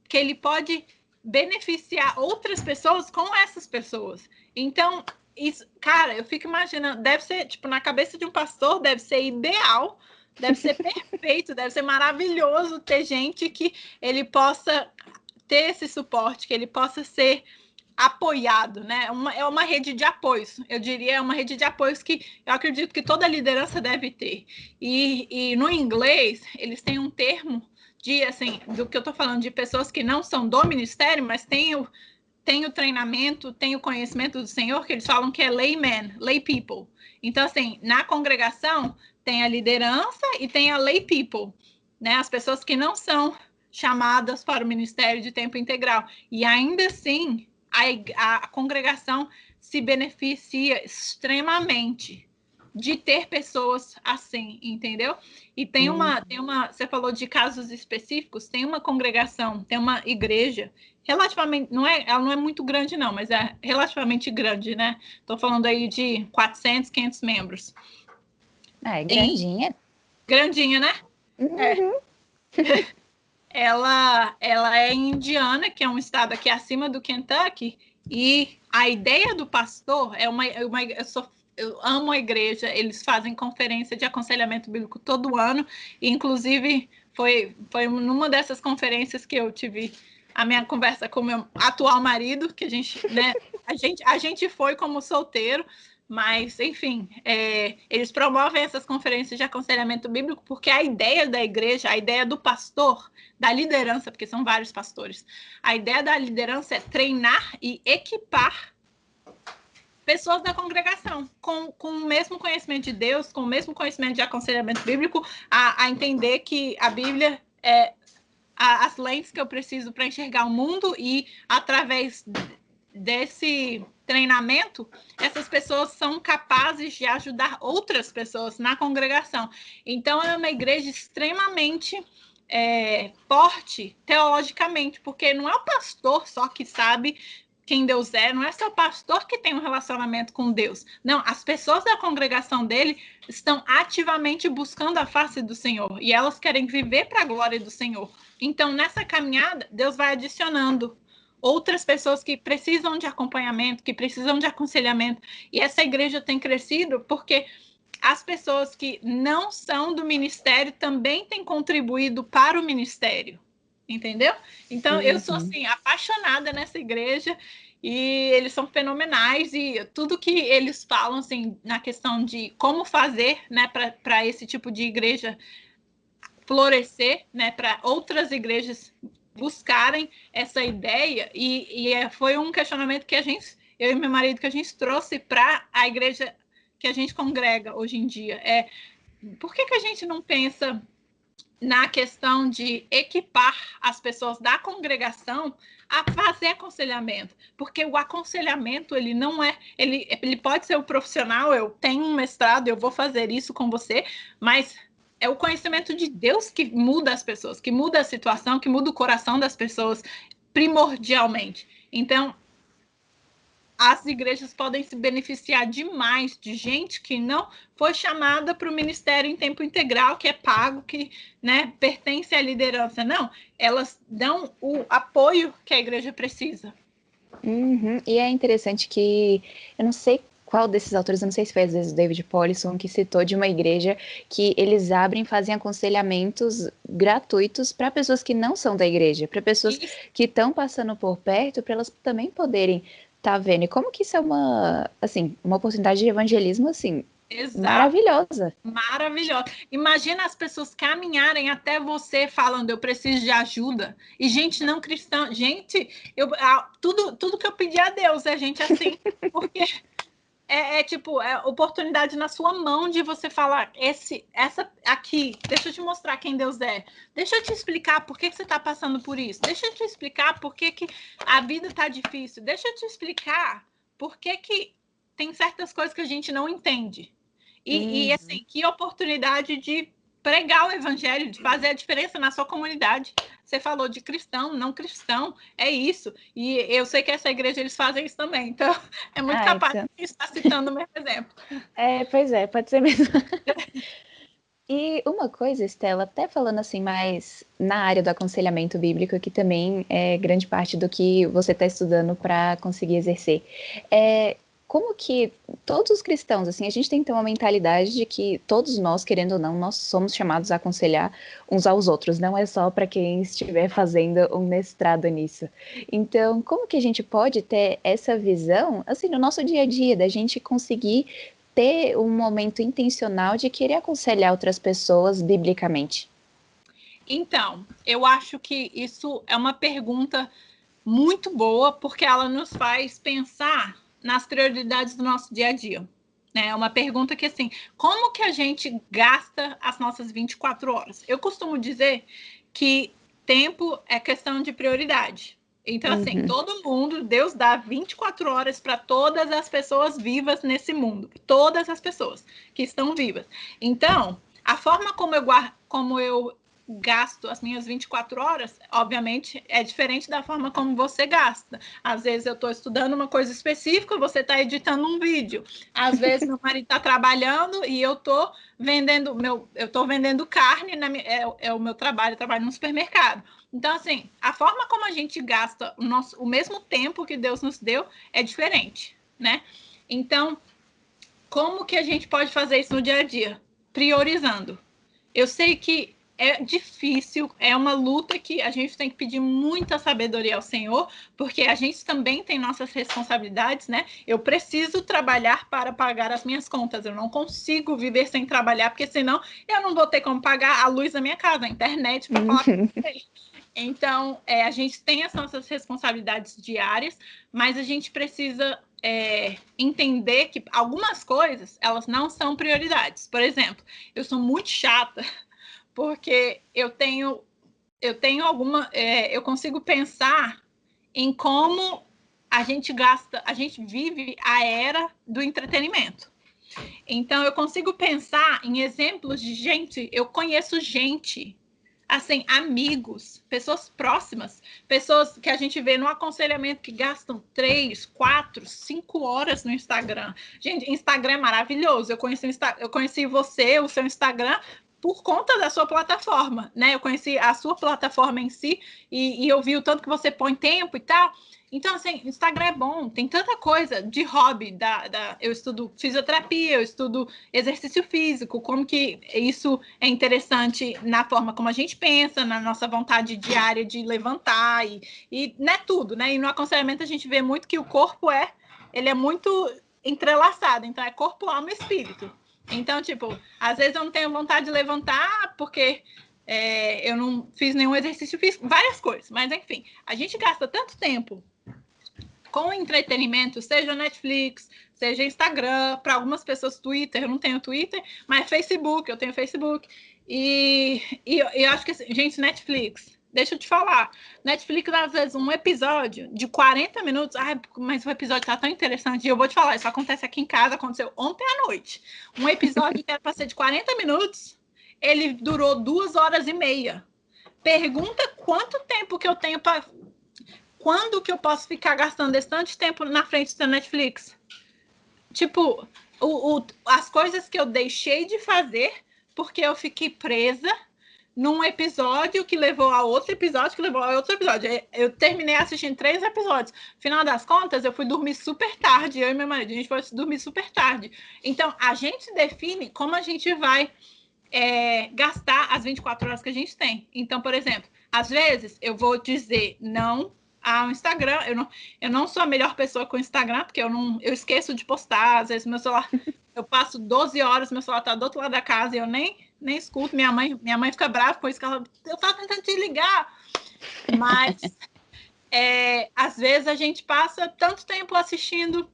que ele pode beneficiar outras pessoas com essas pessoas. Então, isso, cara, eu fico imaginando, deve ser, tipo, na cabeça de um pastor, deve ser ideal, deve ser perfeito, deve ser maravilhoso ter gente que ele possa ter esse suporte, que ele possa ser apoiado, né? É uma rede de apoios, eu diria, é uma rede de apoios que eu acredito que toda liderança deve ter. E no inglês, eles têm um termo de, assim, do que eu tô falando, de pessoas que não são do ministério, mas têm o treinamento, têm o conhecimento do Senhor, que eles falam que é layman, lay people. Então, assim, na congregação, tem a liderança e tem a lay people, né? As pessoas que não são chamadas para o ministério de tempo integral. E ainda assim, a congregação se beneficia extremamente de ter pessoas assim, entendeu? E tem uma, você falou de casos específicos, tem uma congregação, tem uma igreja, relativamente, ela não é muito grande não, mas é relativamente grande, né? Estou falando aí de 400, 500 membros. É grandinha. Grandinha, né? Uhum. Ela é em Indiana, que é um estado aqui acima do Kentucky, e a ideia do pastor eu amo a igreja, eles fazem conferência de aconselhamento bíblico todo ano, e inclusive foi numa dessas conferências que eu tive a minha conversa com o meu atual marido, que a gente, né, a gente foi como solteiro, mas, enfim, eles promovem essas conferências de aconselhamento bíblico porque a ideia da igreja, a ideia do pastor, da liderança, porque são vários pastores, a ideia da liderança é treinar e equipar pessoas da congregação com o mesmo conhecimento de Deus, com o mesmo conhecimento de aconselhamento bíblico, a entender que a Bíblia é as lentes que eu preciso para enxergar o mundo, e através desse treinamento, essas pessoas são capazes de ajudar outras pessoas na congregação. Então, é uma igreja extremamente forte teologicamente, porque não é o pastor só que sabe quem Deus é, não é só o pastor que tem um relacionamento com Deus. Não, as pessoas da congregação dele estão ativamente buscando a face do Senhor, e elas querem viver para a glória do Senhor. Então, nessa caminhada, Deus vai adicionando outras pessoas que precisam de acompanhamento, que precisam de aconselhamento. E essa igreja tem crescido porque as pessoas que não são do ministério também têm contribuído para o ministério, entendeu? Então, eu sou, assim, apaixonada nessa igreja, e eles são fenomenais, e tudo que eles falam, assim, na questão de como fazer, né, para esse tipo de igreja florescer, né, para outras igrejas buscarem essa ideia, e foi um questionamento que eu e meu marido, que a gente trouxe para a igreja que a gente congrega hoje em dia. Por que a gente não pensa na questão de equipar as pessoas da congregação a fazer aconselhamento? Porque o aconselhamento, ele não é... Ele pode ser o profissional, eu tenho um mestrado, eu vou fazer isso com você, mas é o conhecimento de Deus que muda as pessoas, que muda a situação, que muda o coração das pessoas, primordialmente. Então, as igrejas podem se beneficiar demais de gente que não foi chamada para o ministério em tempo integral, que é pago, que, né, pertence à liderança. Não, elas dão o apoio que a igreja precisa. E é interessante que, eu não sei qual desses autores, eu não sei se foi às vezes o David Paulison, que citou de uma igreja que eles abrem, fazem aconselhamentos gratuitos para pessoas que não são da igreja, para pessoas Isso, que estão passando por perto, para elas também poderem estar vendo. E como que isso é uma, assim, uma oportunidade de evangelismo, assim, exato. maravilhosa. Maravilhosa. Imagina as pessoas caminharem até você falando, eu preciso de ajuda. E gente não cristã, gente, tudo que eu pedi a Deus é gente assim, porque tipo, é oportunidade na sua mão de você falar, essa aqui, deixa eu te mostrar quem Deus é. Deixa eu te explicar por que você está passando por isso. Deixa eu te explicar por que a vida está difícil. Deixa eu te explicar por que tem certas coisas que a gente não entende. E assim, que oportunidade de pregar o evangelho, de fazer a diferença na sua comunidade. Você falou de cristão, não cristão, é isso. E eu sei que essa igreja, eles fazem isso também. Então, é muito capaz Então, de estar citando o mesmo exemplo. pois é, pode ser mesmo. E uma coisa, Estela, até falando assim mais na área do aconselhamento bíblico, que também é grande parte do que você está estudando para conseguir exercer. Como que todos os cristãos, assim, a gente tem que ter uma mentalidade de que todos nós, querendo ou não, nós somos chamados a aconselhar uns aos outros, não é só para quem estiver fazendo um mestrado nisso. Então, como que a gente pode ter essa visão, assim, no nosso dia a dia, da gente conseguir ter um momento intencional de querer aconselhar outras pessoas biblicamente? Então, eu acho que isso é uma pergunta muito boa, porque ela nos faz pensar nas prioridades do nosso dia a dia. É uma pergunta que, assim, como que a gente gasta as nossas 24 horas? Eu costumo dizer que tempo é questão de prioridade. Então, assim, todo mundo, Deus dá 24 horas para todas as pessoas vivas nesse mundo. Todas as pessoas que estão vivas. Então, a forma como eu gasto as minhas 24 horas, obviamente, é diferente da forma como você gasta. Às vezes eu estou estudando uma coisa específica, você está editando um vídeo. Às vezes meu marido está trabalhando e eu estou vendendo carne, é o meu trabalho, eu trabalho no supermercado. Então, assim, a forma como a gente gasta o mesmo tempo que Deus nos deu é diferente, né? Então, como que a gente pode fazer isso no dia a dia? Priorizando. Eu sei que é difícil, é uma luta que a gente tem que pedir muita sabedoria ao Senhor, porque a gente também tem nossas responsabilidades, né? Eu preciso trabalhar para pagar as minhas contas, eu não consigo viver sem trabalhar, porque senão eu não vou ter como pagar a luz da minha casa, a internet, para falar com vocês. Então, a gente tem as nossas responsabilidades diárias, mas a gente precisa entender que algumas coisas, elas não são prioridades. Por exemplo, eu sou muito chata porque eu consigo pensar em como a gente vive a era do entretenimento. Então, eu consigo pensar em exemplos de gente, eu conheço gente, assim, amigos, pessoas próximas, pessoas que a gente vê no aconselhamento que gastam 3, 4, 5 horas no Instagram. Gente, Instagram é maravilhoso. Eu conheci você, o seu Instagram, por conta da sua plataforma, né? Eu conheci a sua plataforma em si e eu vi o tanto que você põe tempo e tal. Então, assim, Instagram é bom, tem tanta coisa de hobby. Eu estudo fisioterapia, eu estudo exercício físico, como que isso é interessante na forma como a gente pensa, na nossa vontade diária de levantar, e não é tudo, né? E no aconselhamento a gente vê muito que o corpo ele é muito entrelaçado, então é corpo, alma e espírito. Então, tipo, às vezes eu não tenho vontade de levantar porque eu não fiz nenhum exercício físico, várias coisas, mas enfim, a gente gasta tanto tempo com entretenimento, seja Netflix, seja Instagram, para algumas pessoas Twitter, eu não tenho Twitter, mas Facebook, eu tenho Facebook, e eu acho que, gente, Netflix, deixa eu te falar, Netflix, às vezes, um episódio de 40 minutos, mas o episódio tá tão interessante, e eu vou te falar, isso acontece aqui em casa, aconteceu ontem à noite, um episódio que era para ser de 40 minutos, ele durou 2 horas e meia. Pergunta quanto tempo que eu tenho para... Quando que eu posso ficar gastando esse tanto tempo na frente da Netflix? Tipo, as coisas que eu deixei de fazer porque eu fiquei presa num episódio que levou a outro episódio, que levou a outro episódio. Eu terminei assistindo 3 episódios. Final das contas, eu fui dormir super tarde. Eu e meu marido, a gente foi dormir super tarde. Então, a gente define como a gente vai gastar as 24 horas que a gente tem. Então, por exemplo, às vezes eu vou dizer não ao Instagram. Eu não sou a melhor pessoa com o Instagram, porque eu esqueço de postar. Às vezes meu celular, eu passo 12 horas, meu celular tá do outro lado da casa e eu nem escuto. Minha mãe fica brava com isso, que eu tava tentando te ligar. Mas às vezes a gente passa tanto tempo assistindo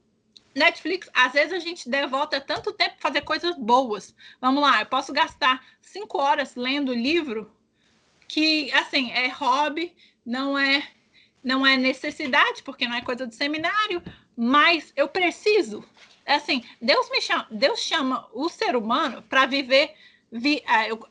Netflix, às vezes a gente devota tanto tempo para fazer coisas boas. Vamos lá, eu posso gastar 5 horas lendo livro, que, assim, é hobby, não é necessidade, porque não é coisa do seminário, mas eu preciso. Assim, Deus chama o ser humano para viver,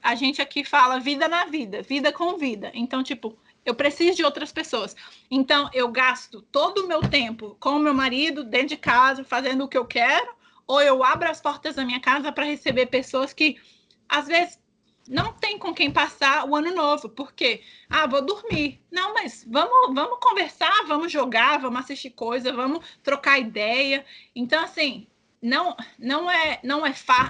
a gente aqui fala vida na vida, vida com vida. Então, tipo, eu preciso de outras pessoas. Então, eu gasto todo o meu tempo com o meu marido, dentro de casa, fazendo o que eu quero, ou eu abro as portas da minha casa para receber pessoas que, às vezes, não tem com quem passar o ano novo. Por quê? Vou dormir. Não, mas vamos conversar, vamos jogar, vamos assistir coisa, vamos trocar ideia. Então, assim, não é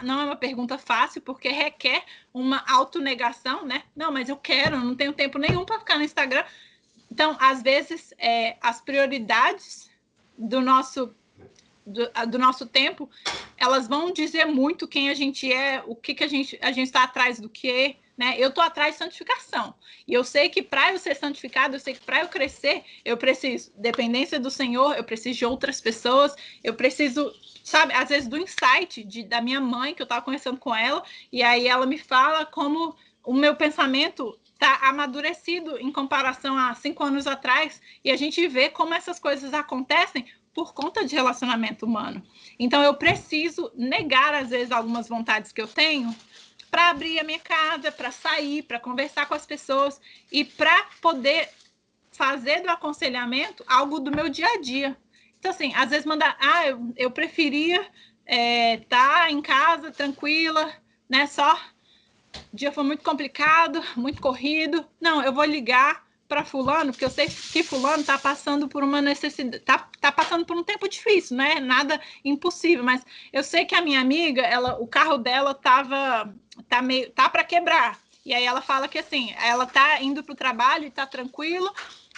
uma pergunta fácil, porque requer uma autonegação, né? Não, mas eu quero, não tenho tempo nenhum para ficar no Instagram. Então, às vezes, as prioridades do nosso tempo, elas vão dizer muito quem a gente é, o que a gente está atrás do que, né? Eu estou atrás de santificação. E eu sei que para eu ser santificado, eu sei que para eu crescer, eu preciso dependência do Senhor, eu preciso de outras pessoas, eu preciso, sabe, às vezes do insight da minha mãe, que eu estava conversando com ela, e aí ela me fala como o meu pensamento está amadurecido em comparação a 5 anos atrás, e a gente vê como essas coisas acontecem por conta de relacionamento humano. Então, eu preciso negar, às vezes, algumas vontades que eu tenho para abrir a minha casa, para sair, para conversar com as pessoas e para poder fazer do aconselhamento algo do meu dia a dia. Então, assim, às vezes eu preferia estar em casa, tranquila, né? Só o dia foi muito complicado, muito corrido. Não, eu vou ligar para fulano, porque eu sei que fulano está passando por uma necessidade, tá passando por um tempo difícil, não é nada impossível, mas eu sei que a minha amiga, o carro dela tá para quebrar. E aí ela fala que assim, ela tá indo para o trabalho e tá tranquilo.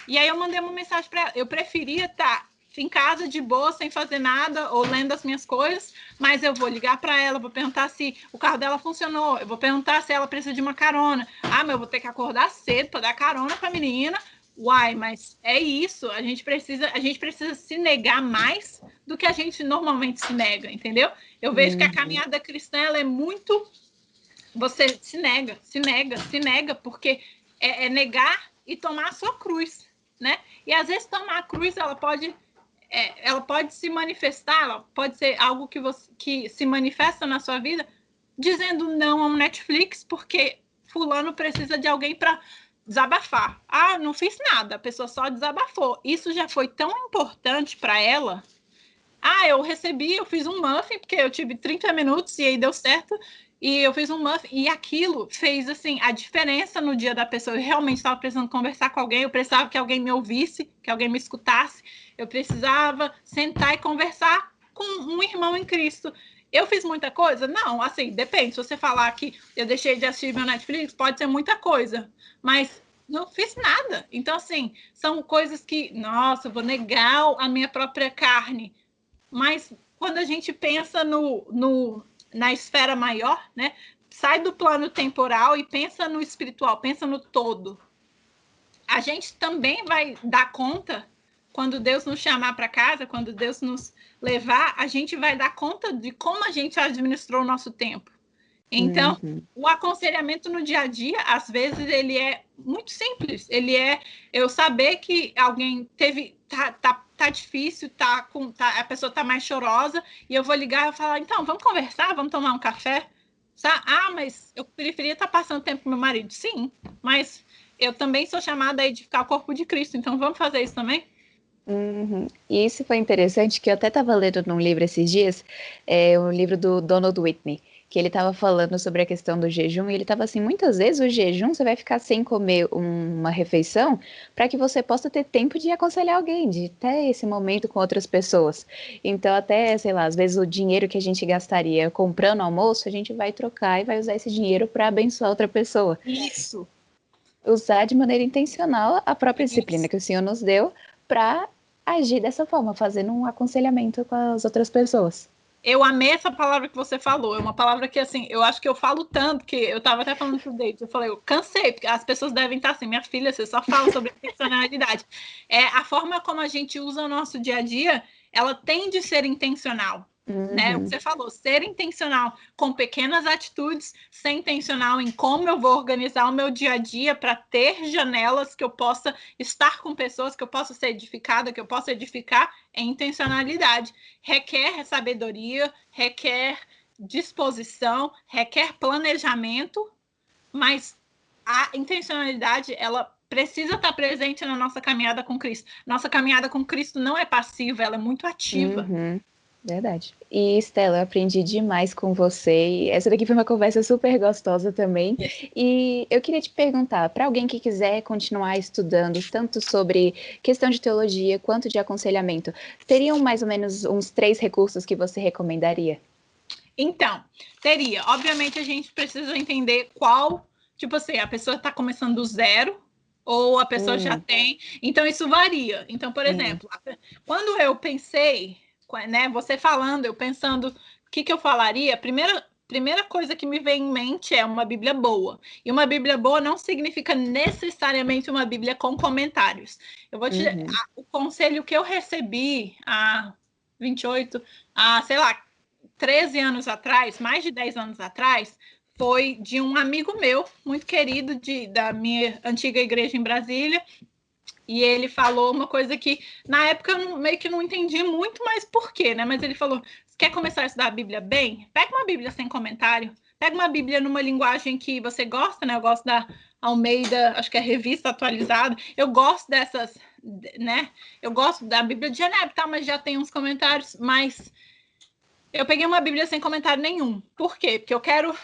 E aí eu mandei uma mensagem para ela. Eu preferia estar em casa de boa, sem fazer nada, ou lendo as minhas coisas, mas eu vou ligar para ela, vou perguntar se o carro dela funcionou, eu vou perguntar se ela precisa de uma carona. Mas eu vou ter que acordar cedo para dar carona para a menina. Uai, mas é isso, a gente precisa se negar mais do que a gente normalmente se nega, entendeu? Eu vejo que a caminhada cristã, ela é muito... Você se nega, porque é negar e tomar a sua cruz, né? E às vezes tomar a cruz, ela pode se manifestar, ela pode ser algo que se manifesta na sua vida dizendo não ao Netflix, porque fulano precisa de alguém para desabafar. Não fiz nada, a pessoa só desabafou. Isso já foi tão importante para ela. Eu fiz um muffin, porque eu tive 30 minutos e aí deu certo. E eu fiz um muffin, e aquilo fez, assim, a diferença no dia da pessoa. Eu realmente estava precisando conversar com alguém, eu precisava que alguém me ouvisse, que alguém me escutasse. Eu precisava sentar e conversar com um irmão em Cristo. Eu fiz muita coisa? Não, assim, depende. Se você falar que eu deixei de assistir meu Netflix, pode ser muita coisa. Mas não fiz nada. Então, assim, são coisas que, nossa, eu vou negar a minha própria carne. Mas quando a gente pensa na esfera maior, né? Sai do plano temporal e pensa no espiritual, pensa no todo. A gente também vai dar conta, quando Deus nos chamar para casa, quando Deus nos levar, a gente vai dar conta de como a gente administrou o nosso tempo. Então, o aconselhamento no dia a dia, às vezes, ele é muito simples. Ele é eu saber que alguém tá difícil, a pessoa tá mais chorosa, e eu vou ligar e falar, então, vamos conversar, vamos tomar um café? Mas eu preferia estar passando tempo com meu marido. Sim, mas eu também sou chamada a edificar o corpo de Cristo, então vamos fazer isso também? E isso foi interessante, que eu até estava lendo num livro esses dias, um livro do Donald Whitney, que ele estava falando sobre a questão do jejum, e ele estava assim, muitas vezes o jejum você vai ficar sem comer uma refeição para que você possa ter tempo de aconselhar alguém, de ter esse momento com outras pessoas. Então até, sei lá, às vezes o dinheiro que a gente gastaria comprando almoço, a gente vai trocar e vai usar esse dinheiro para abençoar outra pessoa. Isso. Usar de maneira intencional a própria disciplina que o Senhor nos deu para agir dessa forma, fazendo um aconselhamento com as outras pessoas. Eu amei essa palavra que você falou. É uma palavra que, assim, eu acho que eu falo tanto que eu tava até falando pro David. Eu falei, eu cansei, porque as pessoas devem estar assim, minha filha, você só fala sobre intencionalidade. A forma como a gente usa o nosso dia a dia, ela tem de ser intencional. Né? O que você falou, ser intencional com pequenas atitudes, ser intencional em como eu vou organizar o meu dia a dia para ter janelas que eu possa estar com pessoas, que eu possa ser edificada, que eu possa edificar, é intencionalidade. Requer sabedoria, requer disposição, requer planejamento, mas a intencionalidade, ela precisa estar presente na nossa caminhada com Cristo. Nossa caminhada com Cristo não é passiva, ela é muito ativa. Verdade. E, Stella, eu aprendi demais com você. E essa daqui foi uma conversa super gostosa também. E eu queria te perguntar, para alguém que quiser continuar estudando tanto sobre questão de teologia quanto de aconselhamento, teriam mais ou menos uns 3 recursos que você recomendaria? Então, teria. Obviamente, a gente precisa entender qual, tipo assim, a pessoa está começando do zero ou a pessoa já tem. Então, isso varia. Então, por exemplo, quando eu pensei, né, você falando, eu pensando o que eu falaria, primeira coisa que me vem em mente é uma Bíblia boa. E uma Bíblia boa não significa necessariamente uma Bíblia com comentários. Eu vou te dizer, o conselho que eu recebi há 28, sei lá, 13 anos atrás, mais de 10 anos atrás, foi de um amigo meu, muito querido, da minha antiga igreja em Brasília. E ele falou uma coisa que, na época, eu meio que não entendi muito, mas por quê, né? Mas ele falou, quer começar a estudar a Bíblia bem? Pega uma Bíblia sem comentário. Pega uma Bíblia numa linguagem que você gosta, né? Eu gosto da Almeida, acho que é Revista Atualizada. Eu gosto dessas, né? Eu gosto da Bíblia de Genebra, tá? Mas já tem uns comentários, mas eu peguei uma Bíblia sem comentário nenhum. Por quê? Porque eu quero...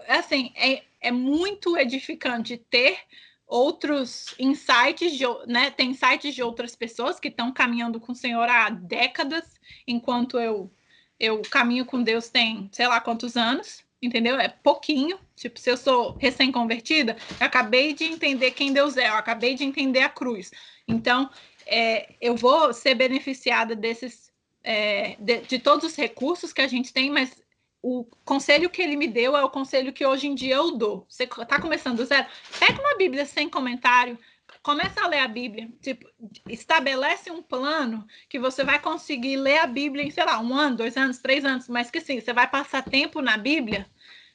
Assim, é muito edificante ter outros insights, né? Tem insights de outras pessoas que estão caminhando com o Senhor há décadas, enquanto eu caminho com Deus tem sei lá quantos anos, entendeu? É pouquinho. Tipo, se eu sou recém-convertida, eu acabei de entender quem Deus é, eu acabei de entender a cruz. Então, eu vou ser beneficiada desses, de todos os recursos que a gente tem, mas o conselho que ele me deu é o conselho que hoje em dia eu dou. Você está começando do zero? Pega uma Bíblia sem comentário, começa a ler a Bíblia. Tipo, estabelece um plano que você vai conseguir ler a Bíblia em, sei lá, 1 ano, 2 anos, 3 anos, mas que sim, você vai passar tempo na Bíblia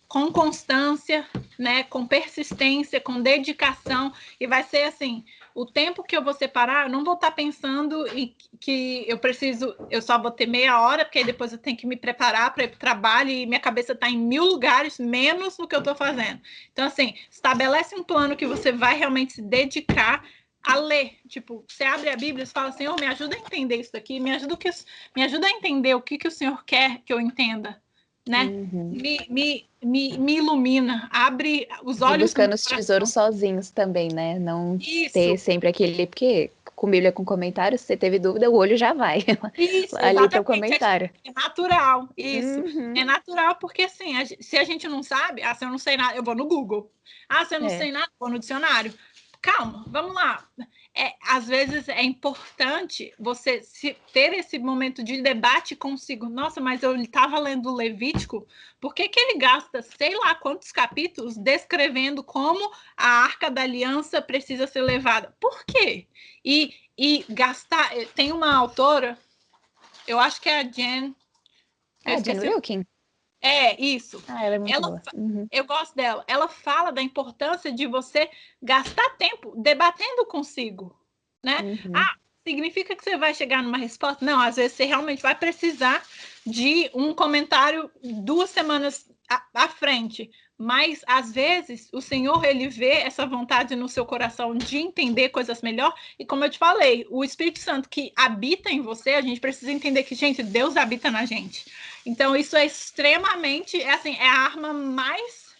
com constância, né, com persistência, com dedicação, e vai ser assim, o tempo que eu vou separar, eu não vou estar pensando que eu só vou ter meia hora, porque aí depois eu tenho que me preparar para ir para o trabalho e minha cabeça está em 1000 lugares, menos no que eu estou fazendo. Então, assim, estabelece um plano que você vai realmente se dedicar a ler. Tipo, você abre a Bíblia e fala, Senhor, me ajuda a entender isso aqui, me ajuda a entender o que o Senhor quer que eu entenda. Né? Me ilumina, abre os olhos. Buscando os tesouros sozinhos também, né? Não ter sempre aquele... Porque com Bíblia com comentário, se você teve dúvida, o olho já vai. Isso, ali tem o comentário. É natural, isso. É natural porque, assim, se a gente não sabe, se eu não sei nada, eu vou no Google. Se eu não sei nada, eu vou no dicionário. Calma, vamos lá. Às vezes é importante você ter esse momento de debate consigo. Nossa, mas eu estava lendo Levítico, por que ele gasta sei lá quantos capítulos descrevendo como a Arca da Aliança precisa ser levada? Por quê? E gastar... Tem uma autora, eu acho que é a Jen... Jen Wilkin? Isso. Ela é muito boa. Eu gosto dela. Ela fala da importância de você gastar tempo debatendo consigo, né? Significa que você vai chegar numa resposta? Não, às vezes você realmente vai precisar de um comentário 2 semanas à frente. Mas, às vezes, o Senhor, ele vê essa vontade no seu coração de entender coisas melhor. E, como eu te falei, o Espírito Santo que habita em você, a gente precisa entender que, gente, Deus habita na gente. Então, isso é extremamente, assim, é a arma mais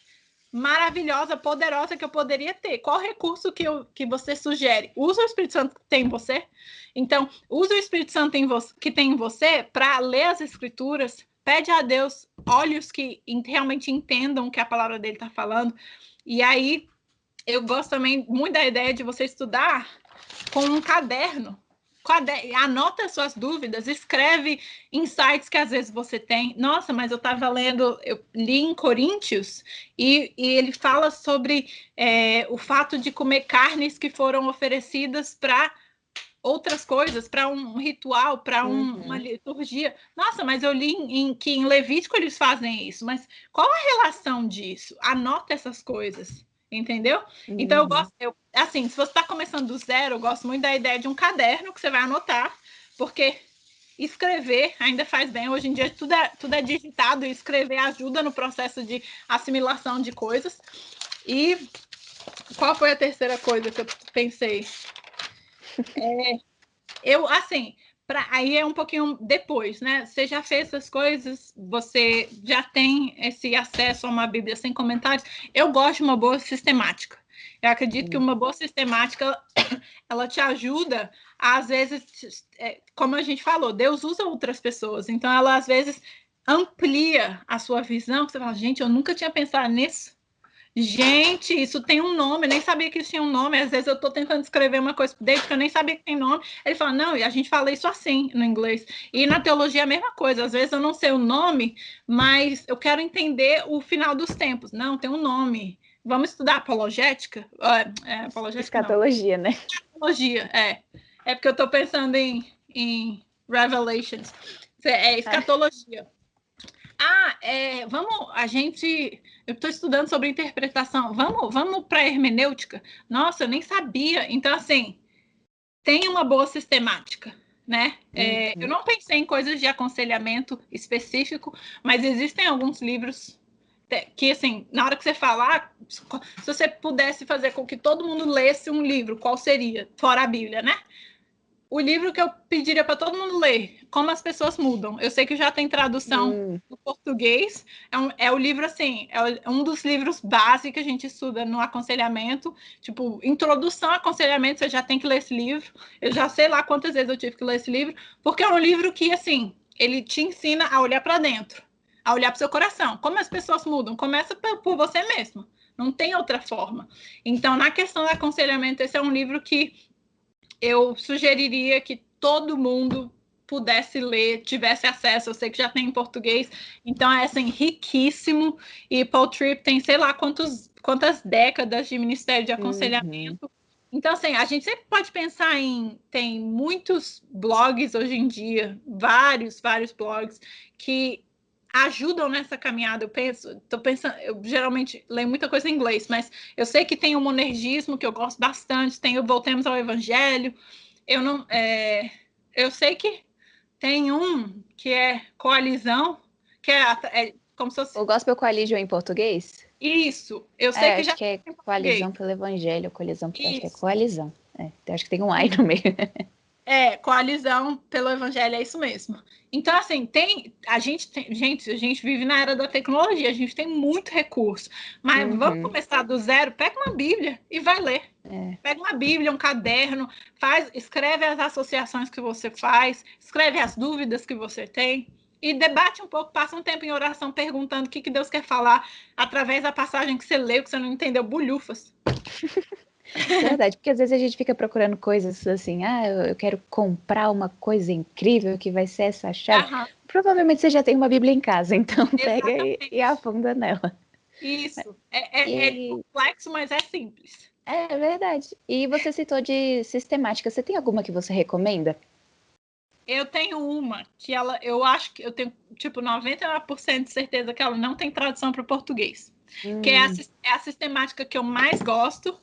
maravilhosa, poderosa que eu poderia ter. Qual recurso que você sugere? Usa o Espírito Santo que tem em você. Então, usa o Espírito Santo que tem em você para ler as Escrituras. Pede a Deus olhos que realmente entendam o que a palavra dele está falando. E aí, eu gosto também muito da ideia de você estudar com um caderno. Anota suas dúvidas, escreve insights que às vezes você tem. Nossa, mas eu li em Coríntios e ele fala sobre o fato de comer carnes que foram oferecidas para outras coisas, para um ritual, para uma liturgia. Nossa, mas eu li que em Levítico eles fazem isso, mas qual a relação disso? Anota essas coisas. Entendeu? Então, eu gosto, assim, se você está começando do zero, eu gosto muito da ideia de um caderno que você vai anotar, porque escrever ainda faz bem. Hoje em dia, tudo é digitado e escrever ajuda no processo de assimilação de coisas. E qual foi a terceira coisa que eu pensei? Assim, aí é um pouquinho depois, né? Você já fez essas coisas, você já tem esse acesso a uma Bíblia sem comentários. Eu gosto de uma boa sistemática. Eu acredito que uma boa sistemática, ela te ajuda, às vezes, como a gente falou, Deus usa outras pessoas, então ela, às vezes, amplia a sua visão, você fala, gente, eu nunca tinha pensado nisso. Gente, isso tem um nome, eu nem sabia que isso tinha um nome. Às vezes eu estou tentando escrever uma coisa desde que eu nem sabia que tem nome. Ele fala, não, e a gente fala isso assim no inglês. E na teologia é a mesma coisa. Às vezes eu não sei o nome, mas eu quero entender o final dos tempos. Não, tem um nome. Vamos estudar apologética? Apologética escatologia, não. Né? Escatologia, É porque eu estou pensando em Revelations. É escatologia. Eu estou estudando sobre interpretação. Vamos para a hermenêutica? Nossa, eu nem sabia. Então, assim, tem uma boa sistemática, né? Eu não pensei em coisas de aconselhamento específico, mas existem alguns livros que, assim, na hora que você falar, se você pudesse fazer com que todo mundo lesse um livro, qual seria? Fora a Bíblia, né? O livro que eu pediria para todo mundo ler, Como as Pessoas Mudam. Eu sei que já tem tradução no português. É o livro, assim, é um dos livros básicos que a gente estuda no aconselhamento. Tipo, introdução ao aconselhamento, você já tem que ler esse livro. Eu já sei lá quantas vezes eu tive que ler esse livro, porque é um livro que, assim, ele te ensina a olhar para dentro, a olhar para o seu coração. Como as pessoas mudam? Começa por você mesmo. Não tem outra forma. Então, na questão do aconselhamento, esse é um livro que eu sugeriria que todo mundo pudesse ler, tivesse acesso. Eu sei que já tem em português, então é assim, riquíssimo. E Paul Tripp tem sei lá quantas décadas de ministério de aconselhamento. Então, assim, a gente sempre pode pensar tem muitos blogs hoje em dia, vários blogs que ajudam nessa caminhada. Eu geralmente leio muita coisa em inglês, mas eu sei que tem o monergismo, que eu gosto bastante, tem o Voltemos ao Evangelho. Eu sei que tem um que é Coalizão, que é como se fosse... O Gospel Coalition em português? Isso, eu sei que já acho que é Coalizão pelo Evangelho, acho que é Coalizão. Acho que tem um ai no meio. Coalizão pelo Evangelho, é isso mesmo. Então, assim, a gente vive na era da tecnologia, a gente tem muito recurso, mas vamos começar do zero, pega uma Bíblia e vai ler. Pega uma Bíblia, um caderno, escreve as associações que você faz, escreve as dúvidas que você tem e debate um pouco, passa um tempo em oração perguntando o que Deus quer falar através da passagem que você leu, que você não entendeu, bulhufas. Verdade, porque às vezes a gente fica procurando coisas assim, eu quero comprar uma coisa incrível que vai ser essa chave. Provavelmente você já tem uma Bíblia em casa, então pega e afunda nela. Isso, é complexo, mas é simples. É verdade. E você citou de sistemática, você tem alguma que você recomenda? Eu tenho uma que eu acho que eu tenho tipo 99% de certeza que ela não tem tradução para o português, que é a sistemática que eu mais gosto.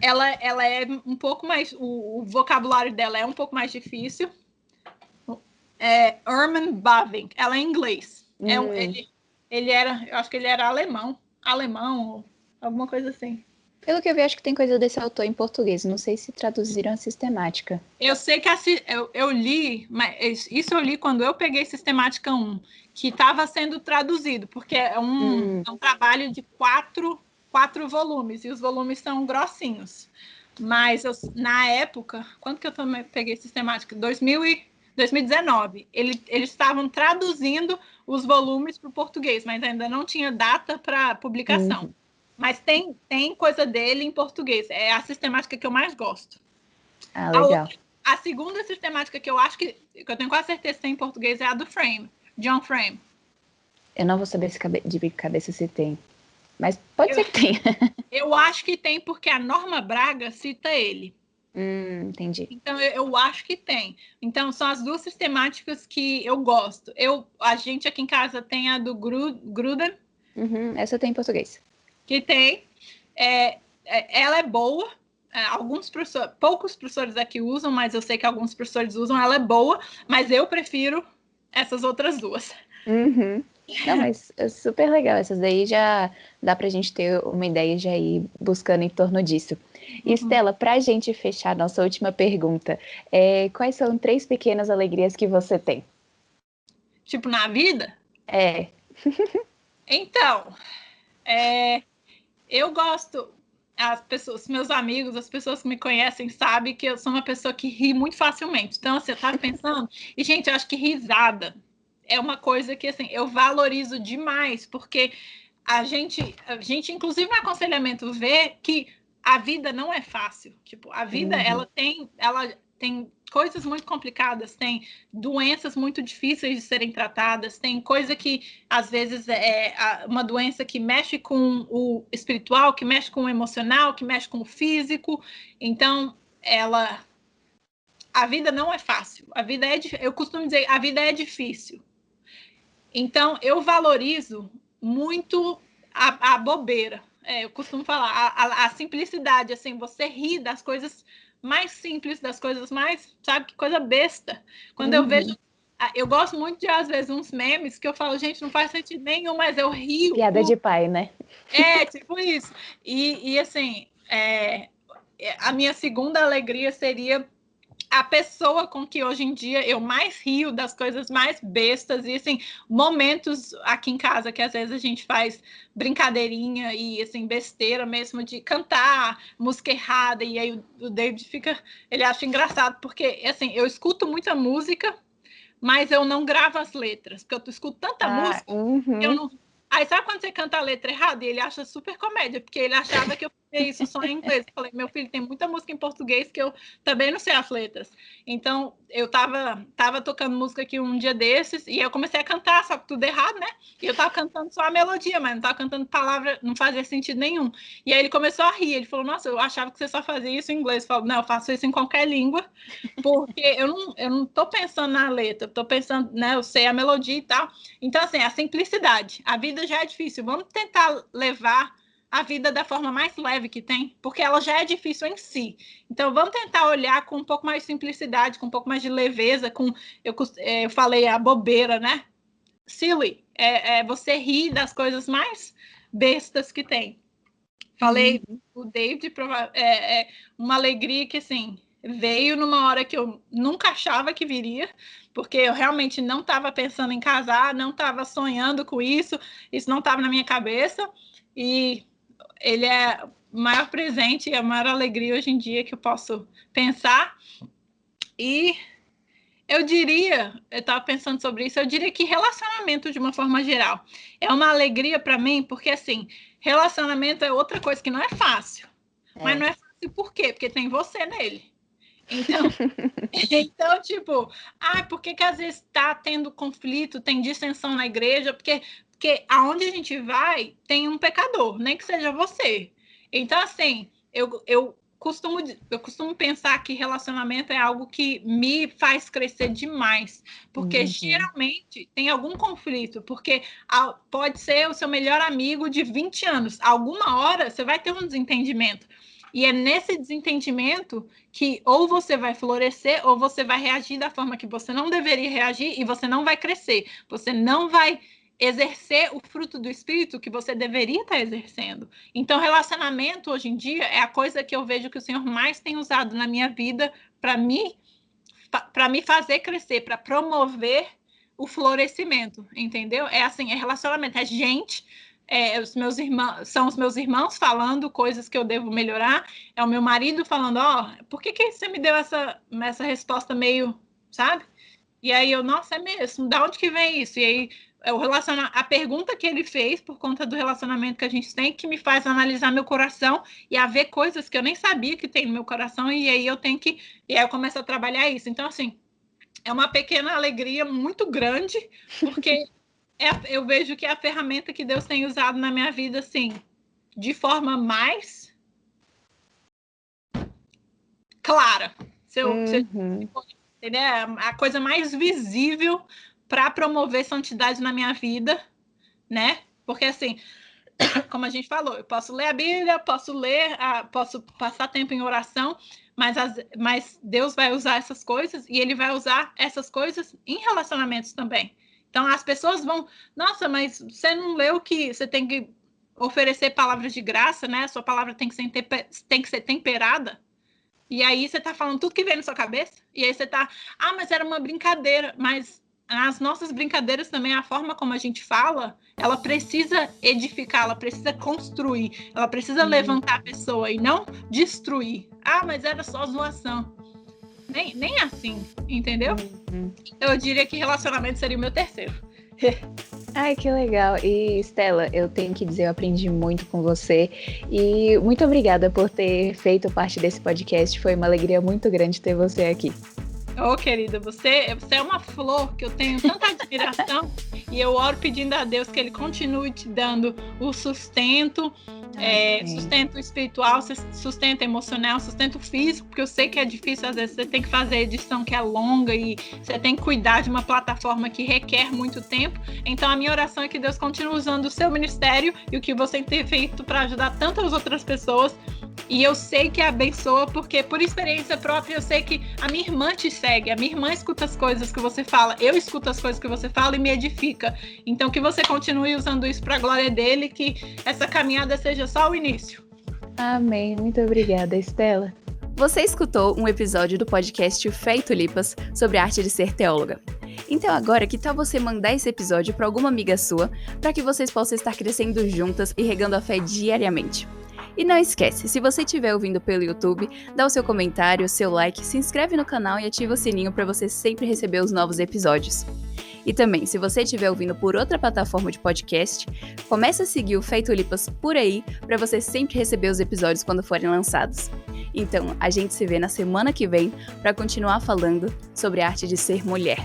Ela é um pouco mais, o vocabulário dela é um pouco mais difícil. Herman Bavinck, ela é em inglês. Eu acho que ele era alemão, ou alguma coisa assim. Pelo que eu vi, acho que tem coisa desse autor em português. Não sei se traduziram a sistemática. Eu sei que eu li, mas isso eu li quando eu peguei Sistemática 1, que estava sendo traduzido, porque é um trabalho de quatro volumes, e os volumes são grossinhos. Mas na época, quando que eu também peguei Sistemática? 2019. Eles estavam traduzindo os volumes para o português, mas ainda não tinha data para publicação. Mas tem coisa dele em português. É a sistemática que eu mais gosto. Ah, legal. A segunda sistemática que eu acho que eu tenho quase certeza que tem em português é a do Frame, John Frame. Eu não vou saber de cabeça se tem. Mas pode ser que tenha. Eu acho que tem porque a Norma Braga cita ele. Entendi. Então, eu acho que tem. Então, são as duas sistemáticas que eu gosto. A gente aqui em casa tem a do Gruden. Essa tem em português. Que tem. Ela é boa. Poucos professores aqui usam, mas eu sei que alguns professores usam. Ela é boa, mas eu prefiro essas outras duas. Não, mas é super legal. Essas daí já dá pra gente ter uma ideia e já ir buscando em torno disso. E, Stella, pra gente fechar nossa última pergunta, quais são 3 pequenas alegrias que você tem? Tipo, na vida? Então, eu gosto... meus amigos, as pessoas que me conhecem sabem que eu sou uma pessoa que ri muito facilmente. Então, assim, eu tava pensando... E, gente, eu acho que risada é uma coisa que, assim, eu valorizo demais, porque a gente inclusive no aconselhamento, vê que a vida não é fácil. Tipo, a vida, ela tem coisas muito complicadas, tem doenças muito difíceis de serem tratadas, tem coisa que, às vezes, é uma doença que mexe com o espiritual, que mexe com o emocional, que mexe com o físico. Então, a vida não é fácil. Eu costumo dizer, a vida é difícil. Então, eu valorizo muito a bobeira. Eu costumo falar, a simplicidade, assim, você ri das coisas mais simples, das coisas mais, sabe, que coisa besta. Quando eu vejo, eu gosto muito de, às vezes, uns memes que eu falo, gente, não faz sentido nenhum, mas eu rio. Piada de pai, né? Tipo isso. E assim, a minha segunda alegria seria a pessoa com que hoje em dia eu mais rio das coisas mais bestas e, assim, momentos aqui em casa que às vezes a gente faz brincadeirinha e, assim, besteira mesmo de cantar música errada, e aí o David ele acha engraçado, porque, assim, eu escuto muita música, mas eu não gravo as letras, porque eu escuto tanta música que eu não... Aí, sabe quando você canta a letra errada? E ele acha super comédia, porque ele achava que eu fazia isso só em inglês. Eu falei, meu filho, tem muita música em português que eu também não sei as letras. Então, eu tava tocando música aqui um dia desses, e eu comecei a cantar, só que tudo errado, né? E eu tava cantando só a melodia, mas não tava cantando palavra, não fazia sentido nenhum. E aí ele começou a rir, ele falou, nossa, eu achava que você só fazia isso em inglês. Eu falei, não, eu faço isso em qualquer língua, porque eu não tô pensando na letra, eu tô pensando, né, eu sei a melodia e tal. Então, assim, a simplicidade. A vida já é difícil. Vamos tentar levar a vida da forma mais leve que tem, porque ela já é difícil em si. Então, vamos tentar olhar com um pouco mais de simplicidade, com um pouco mais de leveza, eu falei a bobeira, né? Silly. Você rir das coisas mais bestas que tem. Falei o David, uma alegria que, assim, veio numa hora que eu nunca achava que viria, porque eu realmente não estava pensando em casar, não estava sonhando com isso não estava na minha cabeça, e ele é o maior presente e a maior alegria hoje em dia que eu posso pensar. E eu estava pensando sobre isso, eu diria que relacionamento, de uma forma geral, é uma alegria para mim, porque, assim, relacionamento é outra coisa que não é fácil. Mas não é fácil por quê? Porque tem você nele. Então, tipo, por que às vezes está tendo conflito, tem dissensão na igreja? Porque aonde a gente vai, tem um pecador, nem que seja você. Então, assim, eu costumo pensar que relacionamento é algo que me faz crescer demais, porque geralmente tem algum conflito, porque pode ser o seu melhor amigo de 20 anos, alguma hora você vai ter um desentendimento, e é nesse desentendimento que ou você vai florescer ou você vai reagir da forma que você não deveria reagir, e você não vai crescer, você não vai exercer o fruto do Espírito que você deveria estar exercendo. Então, relacionamento, hoje em dia, é a coisa que eu vejo que o Senhor mais tem usado na minha vida para me fazer crescer, para promover o florescimento, entendeu? É assim, é relacionamento, é gente, os meus irmãos, são os meus irmãos falando coisas que eu devo melhorar, é o meu marido falando, por que você me deu essa resposta meio, sabe? E aí nossa, é mesmo, da onde que vem isso? E aí, a pergunta que ele fez por conta do relacionamento que a gente tem, que me faz analisar meu coração e a ver coisas que eu nem sabia que tem no meu coração, e aí eu começo a trabalhar isso. Então, assim, é uma pequena alegria muito grande, porque eu vejo que é a ferramenta que Deus tem usado na minha vida, assim, de forma mais clara. Entendeu? A coisa mais visível para promover santidade na minha vida, né? Porque, assim, como a gente falou, eu posso ler a Bíblia, posso passar tempo em oração, mas Deus vai usar essas coisas e Ele vai usar essas coisas em relacionamentos também. Então, as pessoas vão... Nossa, mas você não leu que você tem que oferecer palavras de graça, né? A sua palavra tem que ser temperada. E aí você tá falando tudo que vem na sua cabeça. E aí você tá... mas era uma brincadeira. Mas as nossas brincadeiras também, a forma como a gente fala, ela precisa edificar, ela precisa construir, ela precisa levantar a pessoa e não destruir. Mas era só zoação. Nem assim, entendeu? Eu diria que relacionamento seria o meu terceiro. Ai, que legal. E, Stella, eu tenho que dizer, eu aprendi muito com você. E muito obrigada por ter feito parte desse podcast. Foi uma alegria muito grande ter você aqui. Querida, você é uma flor que eu tenho tanta admiração e eu oro pedindo a Deus que Ele continue te dando o sustento, sustento espiritual, sustento emocional, sustento físico, porque eu sei que é difícil, às vezes você tem que fazer edição que é longa e você tem que cuidar de uma plataforma que requer muito tempo. Então a minha oração é que Deus continue usando o seu ministério e o que você tem feito para ajudar tantas outras pessoas. E eu sei que abençoa, porque por experiência própria eu sei que a minha irmã te segue, a minha irmã escuta as coisas que você fala, eu escuto as coisas que você fala e me edifica. Então que você continue usando isso para a glória dele, que essa caminhada seja só o início. Amém. Muito obrigada, Stella. Você escutou um episódio do podcast Fé e Tulipas sobre a arte de ser teóloga. Então agora, que tal você mandar esse episódio para alguma amiga sua, para que vocês possam estar crescendo juntas e regando a fé diariamente? E não esquece, se você estiver ouvindo pelo YouTube, dá o seu comentário, o seu like, se inscreve no canal e ativa o sininho para você sempre receber os novos episódios. E também, se você estiver ouvindo por outra plataforma de podcast, comece a seguir o Fé e Tulipas por aí para você sempre receber os episódios quando forem lançados. Então, a gente se vê na semana que vem para continuar falando sobre a arte de ser mulher.